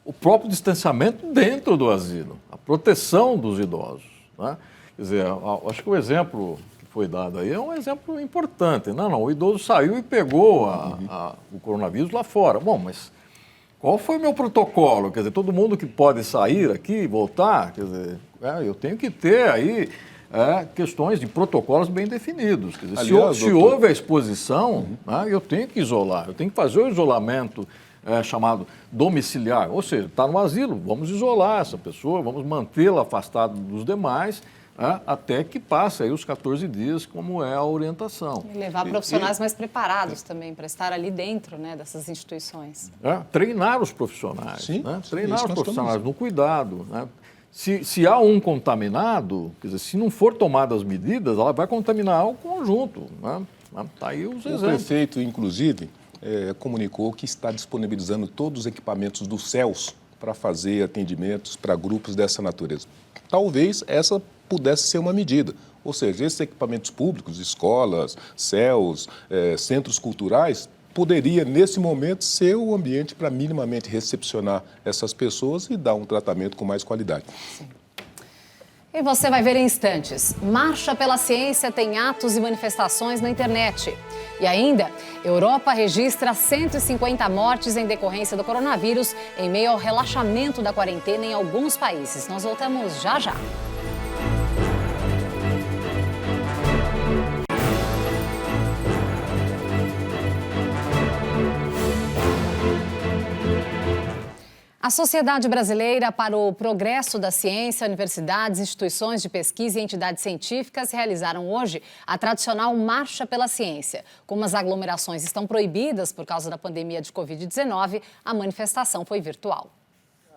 o próprio distanciamento dentro do asilo, a proteção dos idosos. Né? Quer dizer, acho que o exemplo que foi dado aí é um exemplo importante. Não, o idoso saiu e pegou o coronavírus lá fora. Bom, mas qual foi o meu protocolo? Quer dizer, todo mundo que pode sair aqui e voltar, quer dizer, eu tenho que ter aí questões de protocolos bem definidos. Quer dizer, aliás, se houve a exposição, eu tenho que isolar, eu tenho que fazer o isolamento chamado domiciliar, ou seja, está no asilo, vamos isolar essa pessoa, vamos mantê-la afastada dos demais, até que passe aí os 14 dias, como é a orientação. E levar profissionais mais preparados também, para estar ali dentro, né, dessas instituições. Treinar os profissionais, sim, treinar os profissionais no cuidado, né? Se há um contaminado, quer dizer, se não for tomadas as medidas, ela vai contaminar o conjunto. Tá aí os exemplos. O prefeito, inclusive, comunicou que está disponibilizando todos os equipamentos do CELS para fazer atendimentos para grupos dessa natureza. Talvez essa pudesse ser uma medida. Ou seja, esses equipamentos públicos, escolas, CELS, centros culturais, poderia, nesse momento, ser o ambiente para minimamente recepcionar essas pessoas e dar um tratamento com mais qualidade. Sim. E você vai ver em instantes. Marcha pela Ciência tem atos e manifestações na internet. E ainda, Europa registra 150 mortes em decorrência do coronavírus em meio ao relaxamento da quarentena em alguns países. Nós voltamos já já. A Sociedade Brasileira para o Progresso da Ciência, universidades, instituições de pesquisa e entidades científicas realizaram hoje a tradicional Marcha pela Ciência. Como as aglomerações estão proibidas por causa da pandemia de Covid-19, a manifestação foi virtual.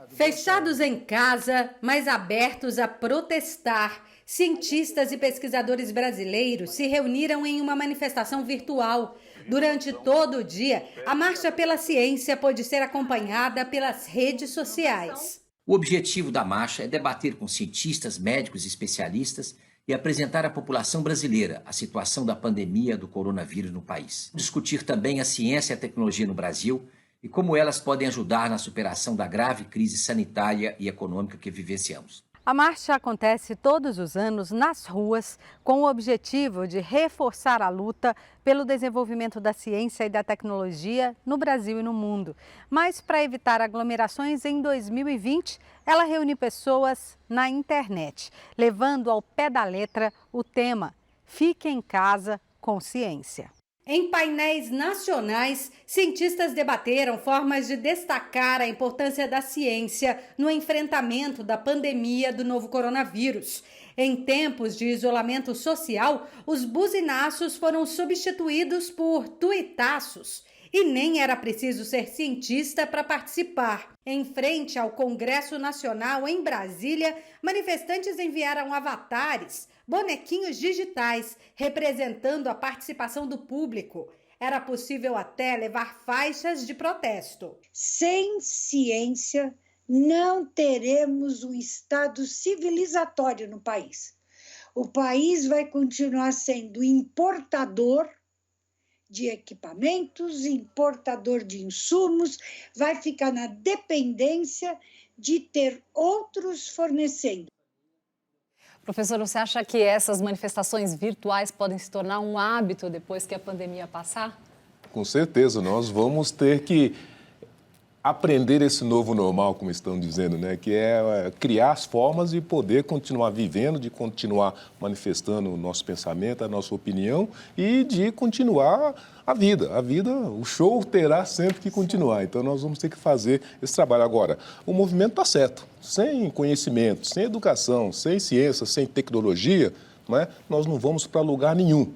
Fechados em casa, mas abertos a protestar, cientistas e pesquisadores brasileiros se reuniram em uma manifestação virtual. Durante todo o dia, a Marcha pela Ciência pôde ser acompanhada pelas redes sociais. O objetivo da marcha é debater com cientistas, médicos e especialistas e apresentar à população brasileira a situação da pandemia do coronavírus no país. Discutir também a ciência e a tecnologia no Brasil e como elas podem ajudar na superação da grave crise sanitária e econômica que vivenciamos. A marcha acontece todos os anos nas ruas com o objetivo de reforçar a luta pelo desenvolvimento da ciência e da tecnologia no Brasil e no mundo. Mas para evitar aglomerações em 2020, ela reúne pessoas na internet, levando ao pé da letra o tema Fique em Casa com Ciência. Em painéis nacionais, cientistas debateram formas de destacar a importância da ciência no enfrentamento da pandemia do novo coronavírus. Em tempos de isolamento social, os buzinaços foram substituídos por tuitaços. E nem era preciso ser cientista para participar. Em frente ao Congresso Nacional, em Brasília, manifestantes enviaram avatares, bonequinhos digitais, representando a participação do público. Era possível até levar faixas de protesto. Sem ciência, não teremos um Estado civilizatório no país. O país vai continuar sendo importador de equipamentos, importador de insumos, vai ficar na dependência de ter outros fornecendo. Professor, você acha que essas manifestações virtuais podem se tornar um hábito depois que a pandemia passar? Com certeza, nós vamos ter que aprender esse novo normal, como estão dizendo, né? Que é criar as formas de poder continuar vivendo, de continuar manifestando o nosso pensamento, a nossa opinião e de continuar a vida. A vida, o show terá sempre que continuar. Então, nós vamos ter que fazer esse trabalho. Agora, o movimento está certo. Sem conhecimento, sem educação, sem ciência, sem tecnologia, né? Nós não vamos para lugar nenhum.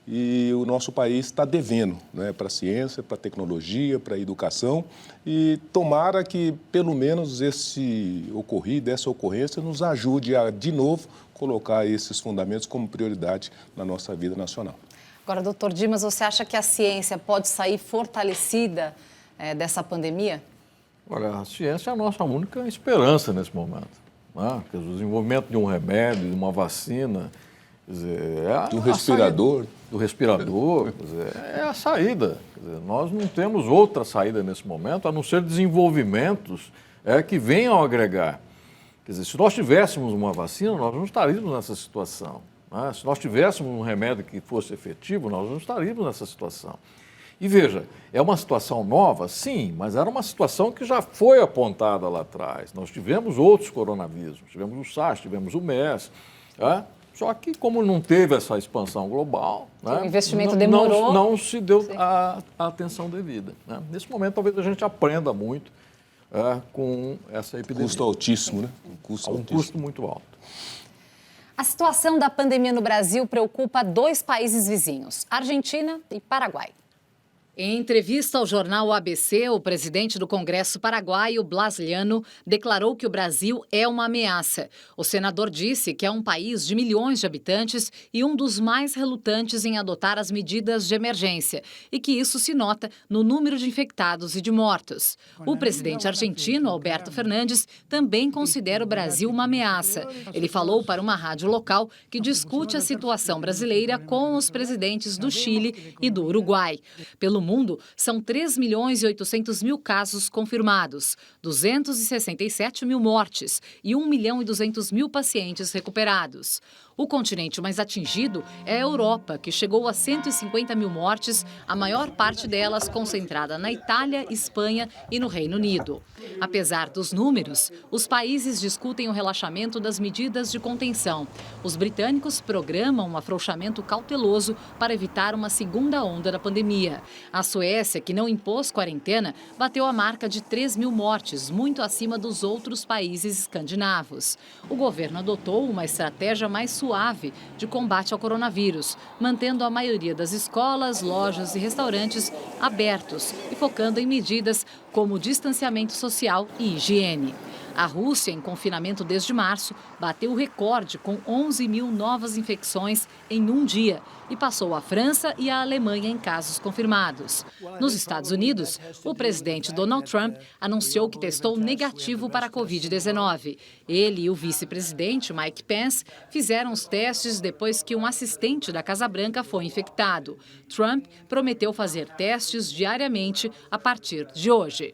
E o nosso país está devendo, né, para a ciência, para a tecnologia, para a educação. E tomara que, pelo menos, essa ocorrência nos ajude a, de novo, colocar esses fundamentos como prioridade na nossa vida nacional. Agora, doutor Dimas, você acha que a ciência pode sair fortalecida dessa pandemia? Olha, a ciência é a nossa única esperança nesse momento. Né? O desenvolvimento de um remédio, de uma vacina, quer dizer, do respirador. Do respirador, quer dizer, é a saída. Quer dizer, nós não temos outra saída nesse momento, a não ser desenvolvimentos que venham agregar. Quer dizer, se nós tivéssemos uma vacina, nós não estaríamos nessa situação. Né? Se nós tivéssemos um remédio que fosse efetivo, nós não estaríamos nessa situação. E veja, é uma situação nova? Sim, mas era uma situação que já foi apontada lá atrás. Nós tivemos outros coronavírus, tivemos o SARS, tivemos o MERS, só que como não teve essa expansão global, o investimento demorou. Não se deu a atenção devida. Né? Nesse momento, talvez a gente aprenda muito com essa epidemia. Custo altíssimo, né? Um custo muito alto. A situação da pandemia no Brasil preocupa 2 países vizinhos, Argentina e Paraguai. Em entrevista ao jornal ABC, o presidente do Congresso paraguaio, Blas Llano, declarou que o Brasil é uma ameaça. O senador disse que é um país de milhões de habitantes e um dos mais relutantes em adotar as medidas de emergência, e que isso se nota no número de infectados e de mortos. O presidente argentino, Alberto Fernandes, também considera o Brasil uma ameaça. Ele falou para uma rádio local que discute a situação brasileira com os presidentes do Chile e do Uruguai. Pelo mundo, são 3.800.000 casos confirmados, 267.000 mortes e 1.200.000 pacientes recuperados. O continente mais atingido é a Europa, que chegou a 150.000 mortes, a maior parte delas concentrada na Itália, Espanha e no Reino Unido. Apesar dos números, os países discutem o relaxamento das medidas de contenção. Os britânicos programam um afrouxamento cauteloso para evitar uma segunda onda da pandemia. A Suécia, que não impôs quarentena, bateu a marca de 3.000 mortes, muito acima dos outros países escandinavos. O governo adotou uma estratégia mais suave de combate ao coronavírus, mantendo a maioria das escolas, lojas e restaurantes abertos e focando em medidas como distanciamento social e higiene. A Rússia, em confinamento desde março, bateu o recorde com 11.000 novas infecções em um dia e passou a França e a Alemanha em casos confirmados. Nos Estados Unidos, o presidente Donald Trump anunciou que testou negativo para a Covid-19. Ele e o vice-presidente Mike Pence fizeram os testes depois que um assistente da Casa Branca foi infectado. Trump prometeu fazer testes diariamente a partir de hoje.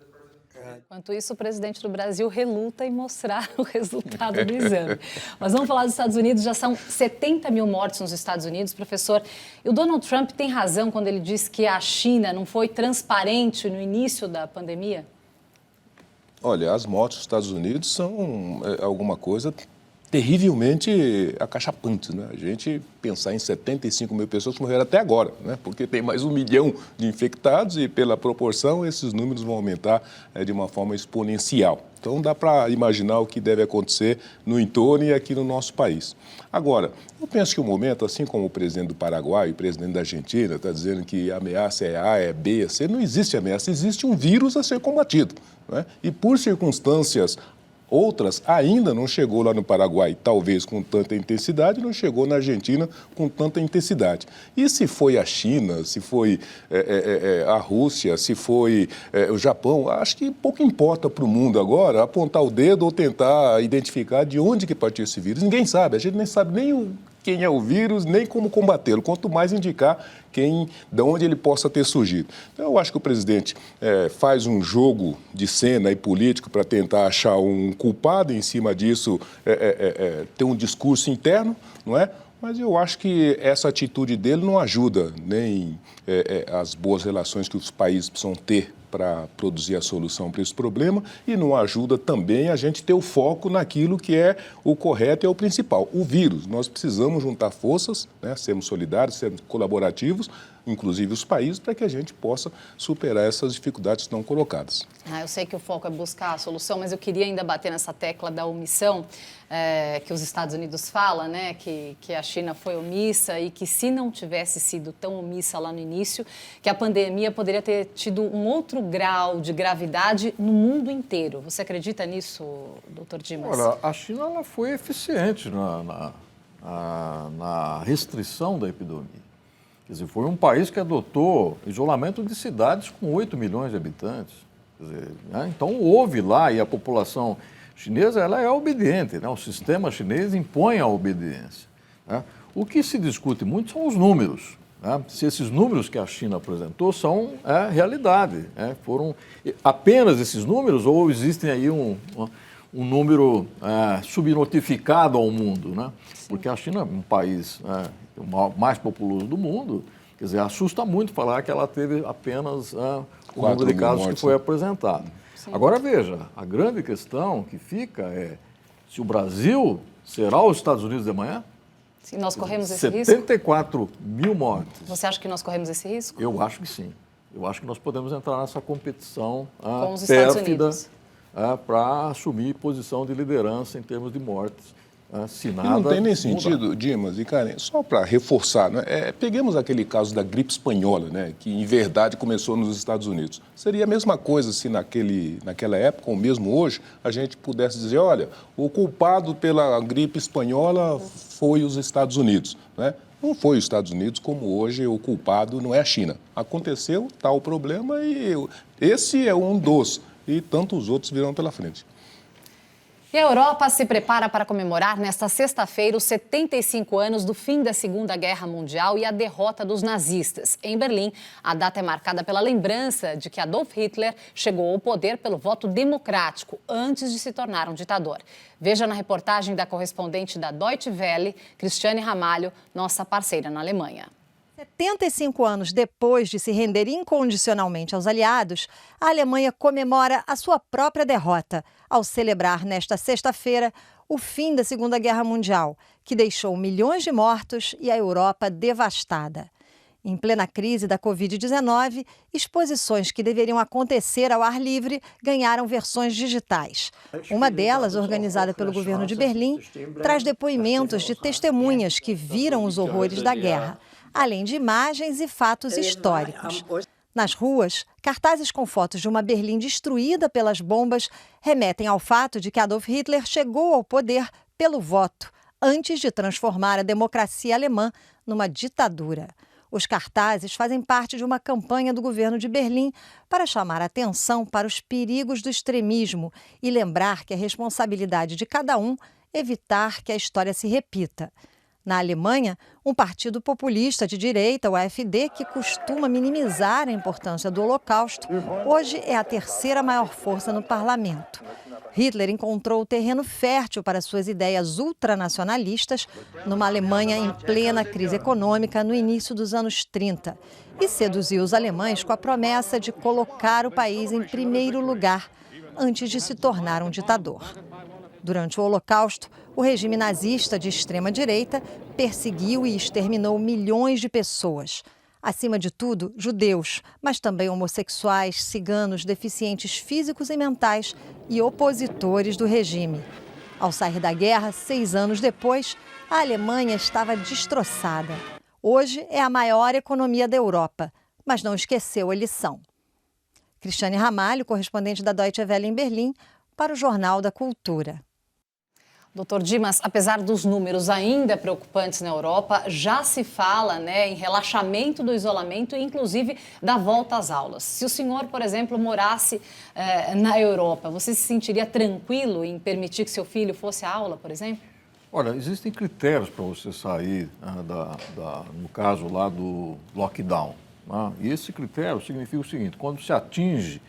Enquanto isso, o presidente do Brasil reluta em mostrar o resultado do exame. Mas vamos falar dos Estados Unidos, já são 70.000 mortes nos Estados Unidos, professor. E o Donald Trump tem razão quando ele diz que a China não foi transparente no início da pandemia? Olha, as mortes dos Estados Unidos são alguma coisa terrivelmente acachapantes, né? A gente pensar em 75.000 pessoas que morreram até agora, né? Porque tem mais 1 milhão de infectados e, pela proporção, esses números vão aumentar de uma forma exponencial. Então, dá para imaginar o que deve acontecer no entorno e aqui no nosso país. Agora, eu penso que o momento, assim como o presidente do Paraguai e o presidente da Argentina está dizendo que a ameaça é A, é B, é C, não existe ameaça, existe um vírus a ser combatido, né? E por circunstâncias outras ainda não chegou lá no Paraguai, talvez com tanta intensidade, não chegou na Argentina com tanta intensidade. E se foi a China, se foi a Rússia, se foi o Japão, acho que pouco importa para o mundo agora apontar o dedo ou tentar identificar de onde que partiu esse vírus. Ninguém sabe, a gente nem sabe nem quem é o vírus, nem como combatê-lo, quanto mais indicar de onde ele possa ter surgido. Então, eu acho que o presidente faz um jogo de cena e político para tentar achar um culpado, em cima disso ter um discurso interno, não é? Mas eu acho que essa atitude dele não ajuda nem as boas relações que os países precisam ter para produzir a solução para esse problema e não ajuda também a gente ter o foco naquilo que é o correto e é o principal, o vírus. Nós precisamos juntar forças, né, sermos solidários, sermos colaborativos, inclusive os países, para que a gente possa superar essas dificuldades que estão colocadas. Eu sei que o foco é buscar a solução, mas eu queria ainda bater nessa tecla da omissão que os Estados Unidos falam, né, que a China foi omissa e que se não tivesse sido tão omissa lá no início, que a pandemia poderia ter tido um outro grau de gravidade no mundo inteiro. Você acredita nisso, doutor Dimas? Olha, a China ela foi eficiente na restrição da epidemia. Quer dizer, foi um país que adotou isolamento de cidades com 8 milhões de habitantes. Quer dizer, né? Então, houve lá, e a população chinesa ela é obediente, né? O sistema chinês impõe a obediência, né? O que se discute muito são os números, né? Se esses números que a China apresentou são realidade, né? Foram apenas esses números ou existem aí um número subnotificado ao mundo, né? Porque a China é um país o mais populoso do mundo, quer dizer, assusta muito falar que ela teve apenas o número de casos que foi apresentado. Sim. Agora veja, a grande questão que fica é se o Brasil será os Estados Unidos de amanhã? Sim, nós corremos esse risco? 74 mil mortes. Você acha que nós corremos esse risco? Eu acho que sim. Eu acho que nós podemos entrar nessa competição com os Estados Unidos para assumir posição de liderança em termos de mortes. E não tem nem sentido, Dimas e Karen, só para reforçar, né? Peguemos aquele caso da gripe espanhola, né? Que em verdade começou nos Estados Unidos. Seria a mesma coisa se naquela época, ou mesmo hoje, a gente pudesse dizer, olha, o culpado pela gripe espanhola foi os Estados Unidos, né? Não foi os Estados Unidos, como hoje o culpado não é a China. Aconteceu tal problema e esse é um dos, e tantos outros virão pela frente. E a Europa se prepara para comemorar nesta sexta-feira os 75 anos do fim da Segunda Guerra Mundial e a derrota dos nazistas. Em Berlim, a data é marcada pela lembrança de que Adolf Hitler chegou ao poder pelo voto democrático antes de se tornar um ditador. Veja na reportagem da correspondente da Deutsche Welle, Cristiane Ramalho, nossa parceira na Alemanha. 75 anos depois de se render incondicionalmente aos aliados, a Alemanha comemora a sua própria derrota ao celebrar nesta sexta-feira o fim da Segunda Guerra Mundial, que deixou milhões de mortos e a Europa devastada. Em plena crise da Covid-19, exposições que deveriam acontecer ao ar livre ganharam versões digitais. Uma delas, organizada pelo governo de Berlim, traz depoimentos de testemunhas que viram os horrores da guerra, além de imagens e fatos históricos. Nas ruas, cartazes com fotos de uma Berlim destruída pelas bombas remetem ao fato de que Adolf Hitler chegou ao poder pelo voto, antes de transformar a democracia alemã numa ditadura. Os cartazes fazem parte de uma campanha do governo de Berlim para chamar a atenção para os perigos do extremismo e lembrar que é responsabilidade de cada um evitar que a história se repita. Na Alemanha, um partido populista de direita, o AfD, que costuma minimizar a importância do Holocausto, hoje é a terceira maior força no parlamento. Hitler encontrou terreno fértil para suas ideias ultranacionalistas numa Alemanha em plena crise econômica no início dos anos 30 e seduziu os alemães com a promessa de colocar o país em primeiro lugar antes de se tornar um ditador. Durante o Holocausto, o regime nazista de extrema-direita perseguiu e exterminou milhões de pessoas. Acima de tudo, judeus, mas também homossexuais, ciganos, deficientes físicos e mentais e opositores do regime. Ao sair da guerra, 6 anos depois, a Alemanha estava destroçada. Hoje é a maior economia da Europa, mas não esqueceu a lição. Cristiane Ramalho, correspondente da Deutsche Welle em Berlim, para o Jornal da Cultura. Doutor Dimas, apesar dos números ainda preocupantes na Europa, já se fala, em relaxamento do isolamento e, inclusive, da volta às aulas. Se o senhor, por exemplo, morasse na Europa, você se sentiria tranquilo em permitir que seu filho fosse à aula, por exemplo? Olha, existem critérios para você sair, no caso lá do lockdown. Né? E esse critério significa o seguinte, quando se atinge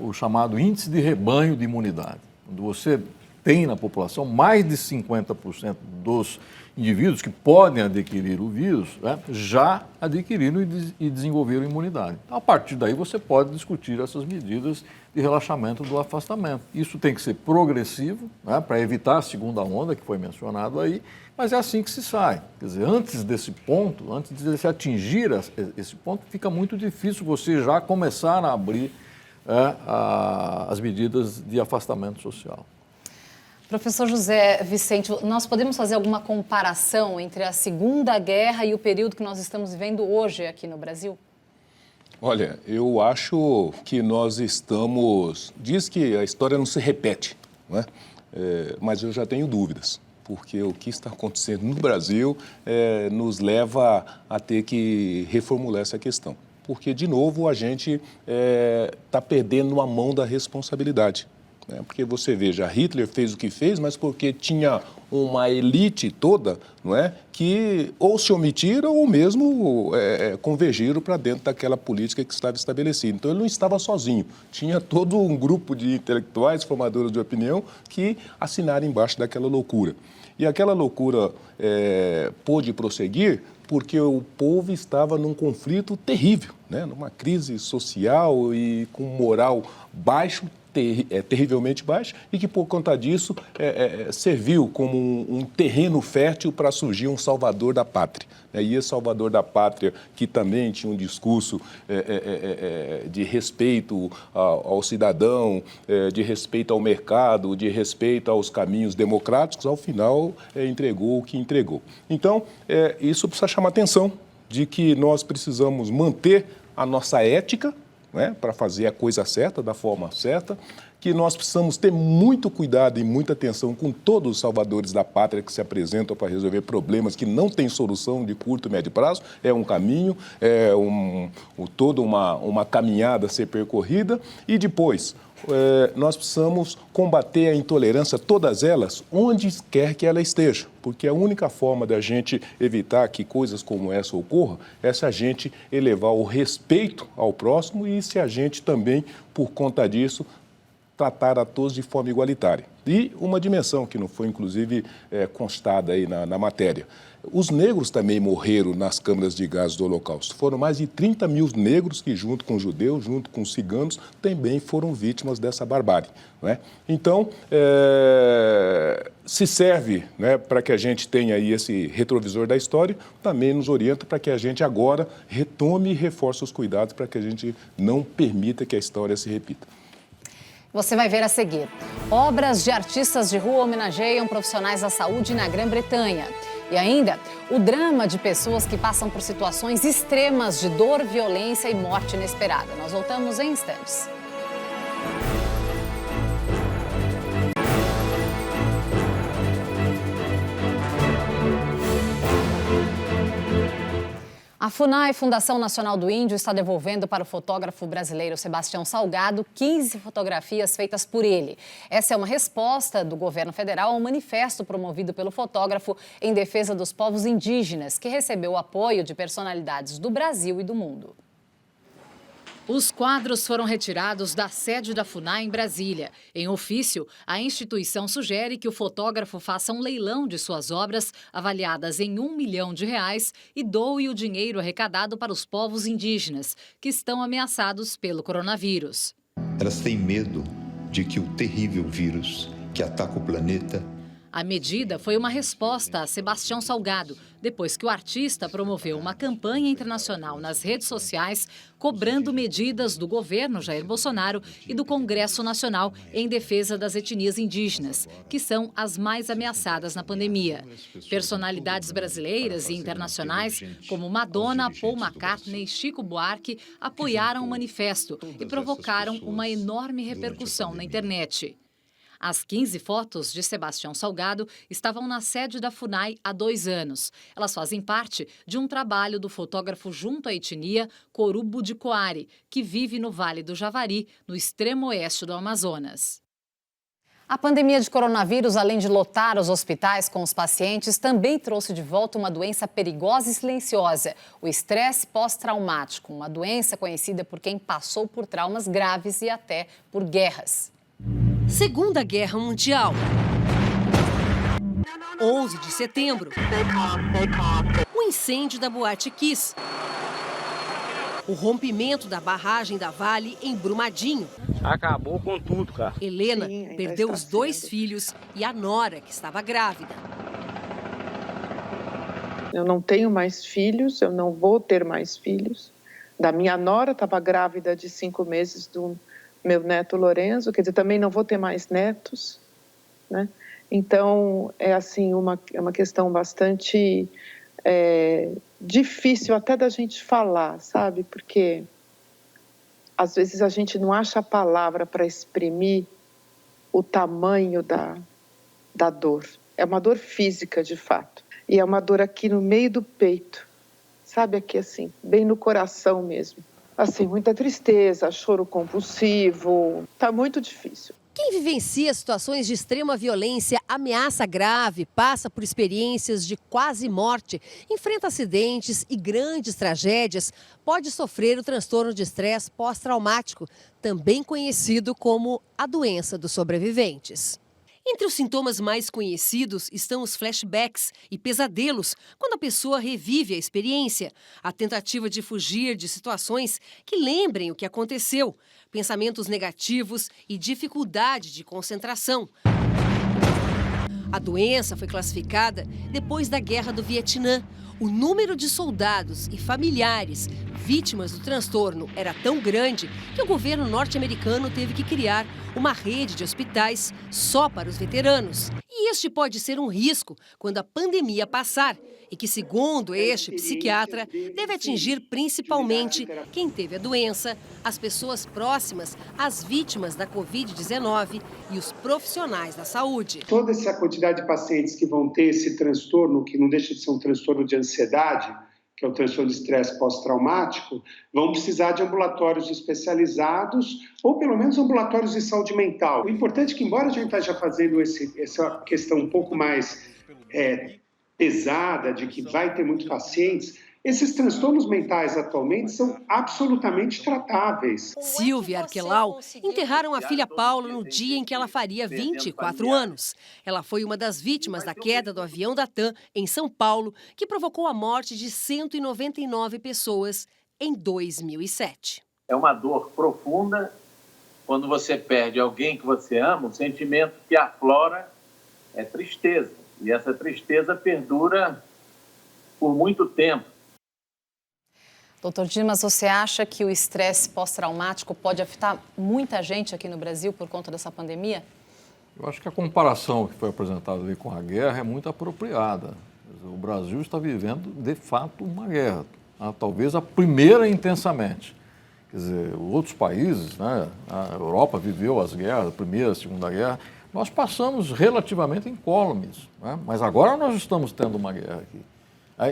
o chamado índice de rebanho de imunidade, quando você tem na população mais de 50% dos indivíduos que podem adquirir o vírus, já adquiriram e desenvolveram imunidade. Então, a partir daí, você pode discutir essas medidas de relaxamento do afastamento. Isso tem que ser progressivo, para evitar a segunda onda, que foi mencionado aí, mas é assim que se sai. Quer dizer, antes desse ponto, antes de se atingir esse ponto, fica muito difícil você já começar a abrir as medidas de afastamento social. Professor José Vicente, nós podemos fazer alguma comparação entre a Segunda Guerra e o período que nós estamos vivendo hoje aqui no Brasil? Olha, eu acho que nós estamos... Diz que a história não se repete, não é? Mas eu já tenho dúvidas, porque o que está acontecendo no Brasil nos leva a ter que reformular essa questão. porque, de novo, a gente está perdendo a mão da responsabilidade. Porque você veja, Hitler fez o que fez, mas porque tinha uma elite toda, não é, que ou se omitiram ou mesmo convergiram para dentro daquela política que estava estabelecida. Então, ele não estava sozinho. Tinha todo um grupo de intelectuais, formadores de opinião, que assinaram embaixo daquela loucura. E aquela loucura pôde prosseguir porque o povo estava num conflito terrível, né? Numa crise social e com moral baixo, terrivelmente baixo, e que, por conta disso, serviu como um terreno fértil para surgir um salvador da pátria. E esse salvador da pátria, que também tinha um discurso de respeito ao cidadão, de respeito ao mercado, de respeito aos caminhos democráticos, ao final entregou o que entregou. Então, isso precisa chamar atenção de que nós precisamos manter a nossa ética, né, para fazer a coisa certa, da forma certa, que nós precisamos ter muito cuidado e muita atenção com todos os salvadores da pátria que se apresentam para resolver problemas que não têm solução de curto e médio prazo. É um caminho, toda uma caminhada a ser percorrida. E depois, nós precisamos combater a intolerância, todas elas, onde quer que ela esteja, porque a única forma da gente evitar que coisas como essa ocorram é se a gente elevar o respeito ao próximo e se a gente também, por conta disso, tratar a todos de forma igualitária. E uma dimensão que não foi, inclusive, constada aí na matéria. Os negros também morreram nas câmaras de gás do Holocausto. Foram mais de 30 mil negros que, junto com judeus, junto com ciganos, também foram vítimas dessa barbárie. Não é? Então, se serve, né, para que a gente tenha aí esse retrovisor da história, também nos orienta para que a gente agora retome e reforce os cuidados para que a gente não permita que a história se repita. Você vai ver a seguir. Obras de artistas de rua homenageiam profissionais da saúde na Grã-Bretanha. E ainda, o drama de pessoas que passam por situações extremas de dor, violência e morte inesperada. Nós voltamos em instantes. A FUNAI, Fundação Nacional do Índio, está devolvendo para o fotógrafo brasileiro Sebastião Salgado 15 fotografias feitas por ele. Essa é uma resposta do governo federal ao manifesto promovido pelo fotógrafo em defesa dos povos indígenas, que recebeu o apoio de personalidades do Brasil e do mundo. Os quadros foram retirados da sede da FUNAI em Brasília. Em ofício, a instituição sugere que o fotógrafo faça um leilão de suas obras, avaliadas em R$1 milhão, e doe o dinheiro arrecadado para os povos indígenas, que estão ameaçados pelo coronavírus. Elas têm medo de que o terrível vírus que ataca o planeta... A medida foi uma resposta a Sebastião Salgado, depois que o artista promoveu uma campanha internacional nas redes sociais cobrando medidas do governo Jair Bolsonaro e do Congresso Nacional em defesa das etnias indígenas, que são as mais ameaçadas na pandemia. Personalidades brasileiras e internacionais, como Madonna, Paul McCartney e Chico Buarque, apoiaram o manifesto e provocaram uma enorme repercussão na internet. As 15 fotos de Sebastião Salgado estavam na sede da FUNAI há 2 anos. Elas fazem parte de um trabalho do fotógrafo junto à etnia Corubo de Coari, que vive no Vale do Javari, no extremo oeste do Amazonas. A pandemia de coronavírus, além de lotar os hospitais com os pacientes, também trouxe de volta uma doença perigosa e silenciosa, o estresse pós-traumático, uma doença conhecida por quem passou por traumas graves e até por guerras. Segunda Guerra Mundial. 11 de setembro. O incêndio da Boate Kiss. O rompimento da barragem da Vale em Brumadinho. Acabou com tudo, cara. Helena perdeu os 2 filhos e a nora, que estava grávida. Eu não tenho mais filhos, eu não vou ter mais filhos. Da minha nora, estava grávida de 5 meses do meu neto Lorenzo, quer dizer, também não vou ter mais netos, né? Então, é assim, uma questão bastante difícil até da gente falar, sabe? Porque, às vezes, a gente não acha a palavra para exprimir o tamanho da dor. É uma dor física, de fato. E é uma dor aqui no meio do peito, sabe? Aqui, assim, bem no coração mesmo. assim, muita tristeza, choro compulsivo, tá muito difícil. Quem vivencia situações de extrema violência, ameaça grave, passa por experiências de quase morte, enfrenta acidentes e grandes tragédias, pode sofrer o transtorno de estresse pós-traumático, também conhecido como a doença dos sobreviventes. Entre os sintomas mais conhecidos estão os flashbacks e pesadelos, quando a pessoa revive a experiência, a tentativa de fugir de situações que lembrem o que aconteceu, pensamentos negativos e dificuldade de concentração. A doença foi classificada depois da Guerra do Vietnã. O número de soldados e familiares vítimas do transtorno era tão grande que o governo norte-americano teve que criar uma rede de hospitais só para os veteranos. E este pode ser um risco quando a pandemia passar e que, segundo este psiquiatra, deve atingir principalmente quem teve a doença, as pessoas próximas às vítimas da Covid-19 e os profissionais da saúde. Toda essa quantidade de pacientes que vão ter esse transtorno, que não deixa de ser um transtorno de ansiedade, que é o transtorno de estresse pós-traumático, vão precisar de ambulatórios especializados ou pelo menos ambulatórios de saúde mental. O importante é que, embora a gente esteja fazendo essa questão um pouco mais pesada, de que vai ter muitos pacientes, esses transtornos mentais atualmente são absolutamente tratáveis. Silvia e Arquelau enterraram a filha Paula no dia em que ela faria 24 anos. Ela foi uma das vítimas da queda do avião da TAM em São Paulo, que provocou a morte de 199 pessoas em 2007. É uma dor profunda. Quando você perde alguém que você ama, o sentimento que aflora é tristeza. E essa tristeza perdura por muito tempo. Doutor Dimas, você acha que o estresse pós-traumático pode afetar muita gente aqui no Brasil por conta dessa pandemia? Eu acho que a comparação que foi apresentada ali com a guerra é muito apropriada. O Brasil está vivendo, de fato, uma guerra. Talvez a primeira intensamente. Quer dizer, outros países, né, a Europa viveu as guerras, a Primeira, a Segunda Guerra. Nós passamos relativamente incólumes, né? Mas agora nós estamos tendo uma guerra aqui.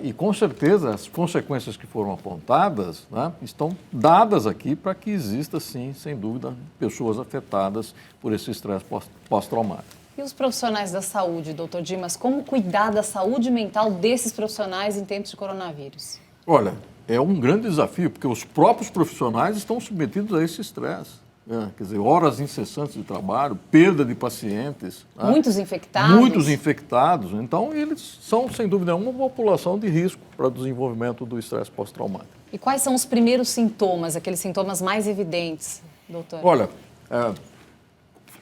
E com certeza as consequências que foram apontadas, né, estão dadas aqui para que exista, sim, sem dúvida, pessoas afetadas por esse estresse pós-traumático. E os profissionais da saúde, doutor Dimas, como cuidar da saúde mental desses profissionais em tempos de coronavírus? Olha, é um grande desafio, porque os próprios profissionais estão submetidos a esse estresse. Quer dizer, horas incessantes de trabalho, perda de pacientes. Muitos infectados. Muitos infectados. Então, eles são, sem dúvida, uma população de risco para o desenvolvimento do estresse pós-traumático. E quais são os primeiros sintomas, aqueles sintomas mais evidentes, doutor? Olha,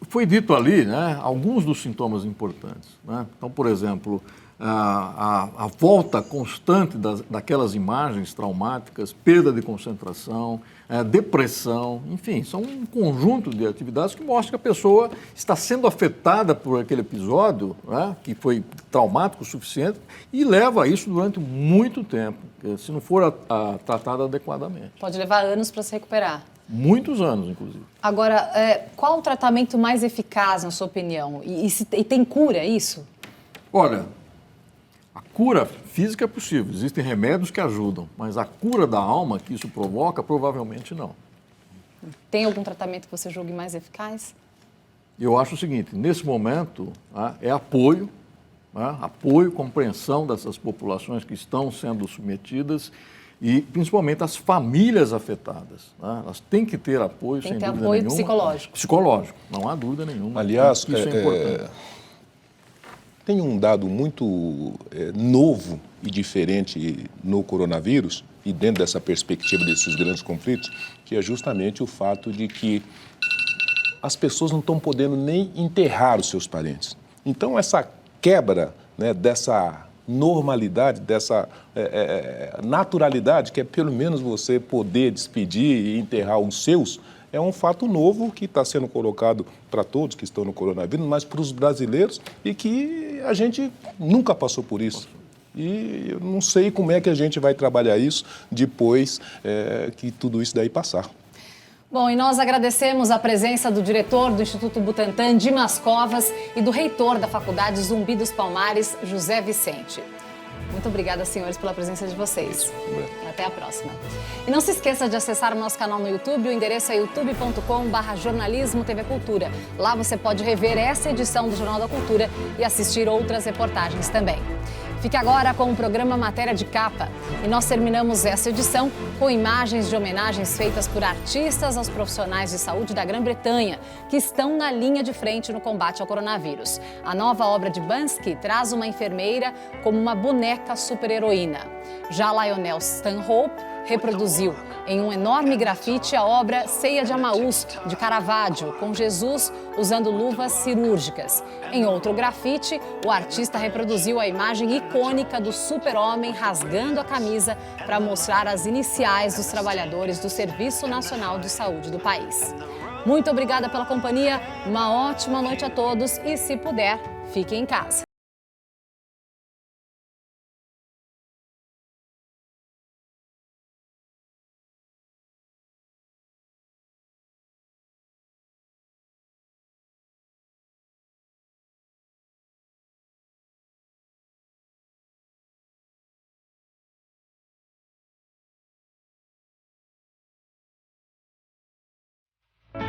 foi dito ali, né, alguns dos sintomas importantes, né? Então, por exemplo, a volta constante daquelas imagens traumáticas, perda de concentração, depressão, enfim, são um conjunto de atividades que mostram que a pessoa está sendo afetada por aquele episódio, né, que foi traumático o suficiente e leva a isso durante muito tempo, se não for tratada adequadamente. Pode levar anos para se recuperar. Muitos anos, inclusive. Agora, qual o tratamento mais eficaz, na sua opinião? E tem cura, isso? Olha, a cura física é possível, existem remédios que ajudam, mas a cura da alma que isso provoca, provavelmente não. Tem algum tratamento que você julgue mais eficaz? Eu acho o seguinte, nesse momento, é apoio, apoio, compreensão dessas populações que estão sendo submetidas e principalmente as famílias afetadas. Elas têm que ter apoio, sem dúvida nenhuma. Tem que ter apoio psicológico. Psicológico, não há dúvida nenhuma. Aliás, isso é importante. Tem um dado muito novo e diferente no coronavírus, e dentro dessa perspectiva desses grandes conflitos, que é justamente o fato de que as pessoas não estão podendo nem enterrar os seus parentes. Então, essa quebra, né, dessa normalidade, dessa naturalidade, que é pelo menos você poder despedir e enterrar os seus, é um fato novo que está sendo colocado para todos que estão no coronavírus, mas para os brasileiros e que a gente nunca passou por isso. E eu não sei como é que a gente vai trabalhar isso depois que tudo isso daí passar. Bom, e nós agradecemos a presença do diretor do Instituto Butantan, Dimas Covas, e do reitor da Faculdade Zumbi dos Palmares, José Vicente. Muito obrigada, senhores, pela presença de vocês. Até a próxima. E não se esqueça de acessar o nosso canal no YouTube. O endereço é youtube.com/jornalismo TV Cultura. Lá você pode rever essa edição do Jornal da Cultura e assistir outras reportagens também. Fique agora com o programa Matéria de Capa. E nós terminamos essa edição com imagens de homenagens feitas por artistas aos profissionais de saúde da Grã-Bretanha, que estão na linha de frente no combate ao coronavírus. A nova obra de Bansky traz uma enfermeira como uma boneca super-heroína. Já Lionel Stanhope reproduziu em um enorme grafite a obra Ceia de Amaús, de Caravaggio, com Jesus usando luvas cirúrgicas. Em outro grafite, o artista reproduziu a imagem icônica do super-homem rasgando a camisa para mostrar as iniciais dos trabalhadores do Serviço Nacional de Saúde do país. Muito obrigada pela companhia, uma ótima noite a todos e, se puder, fique em casa.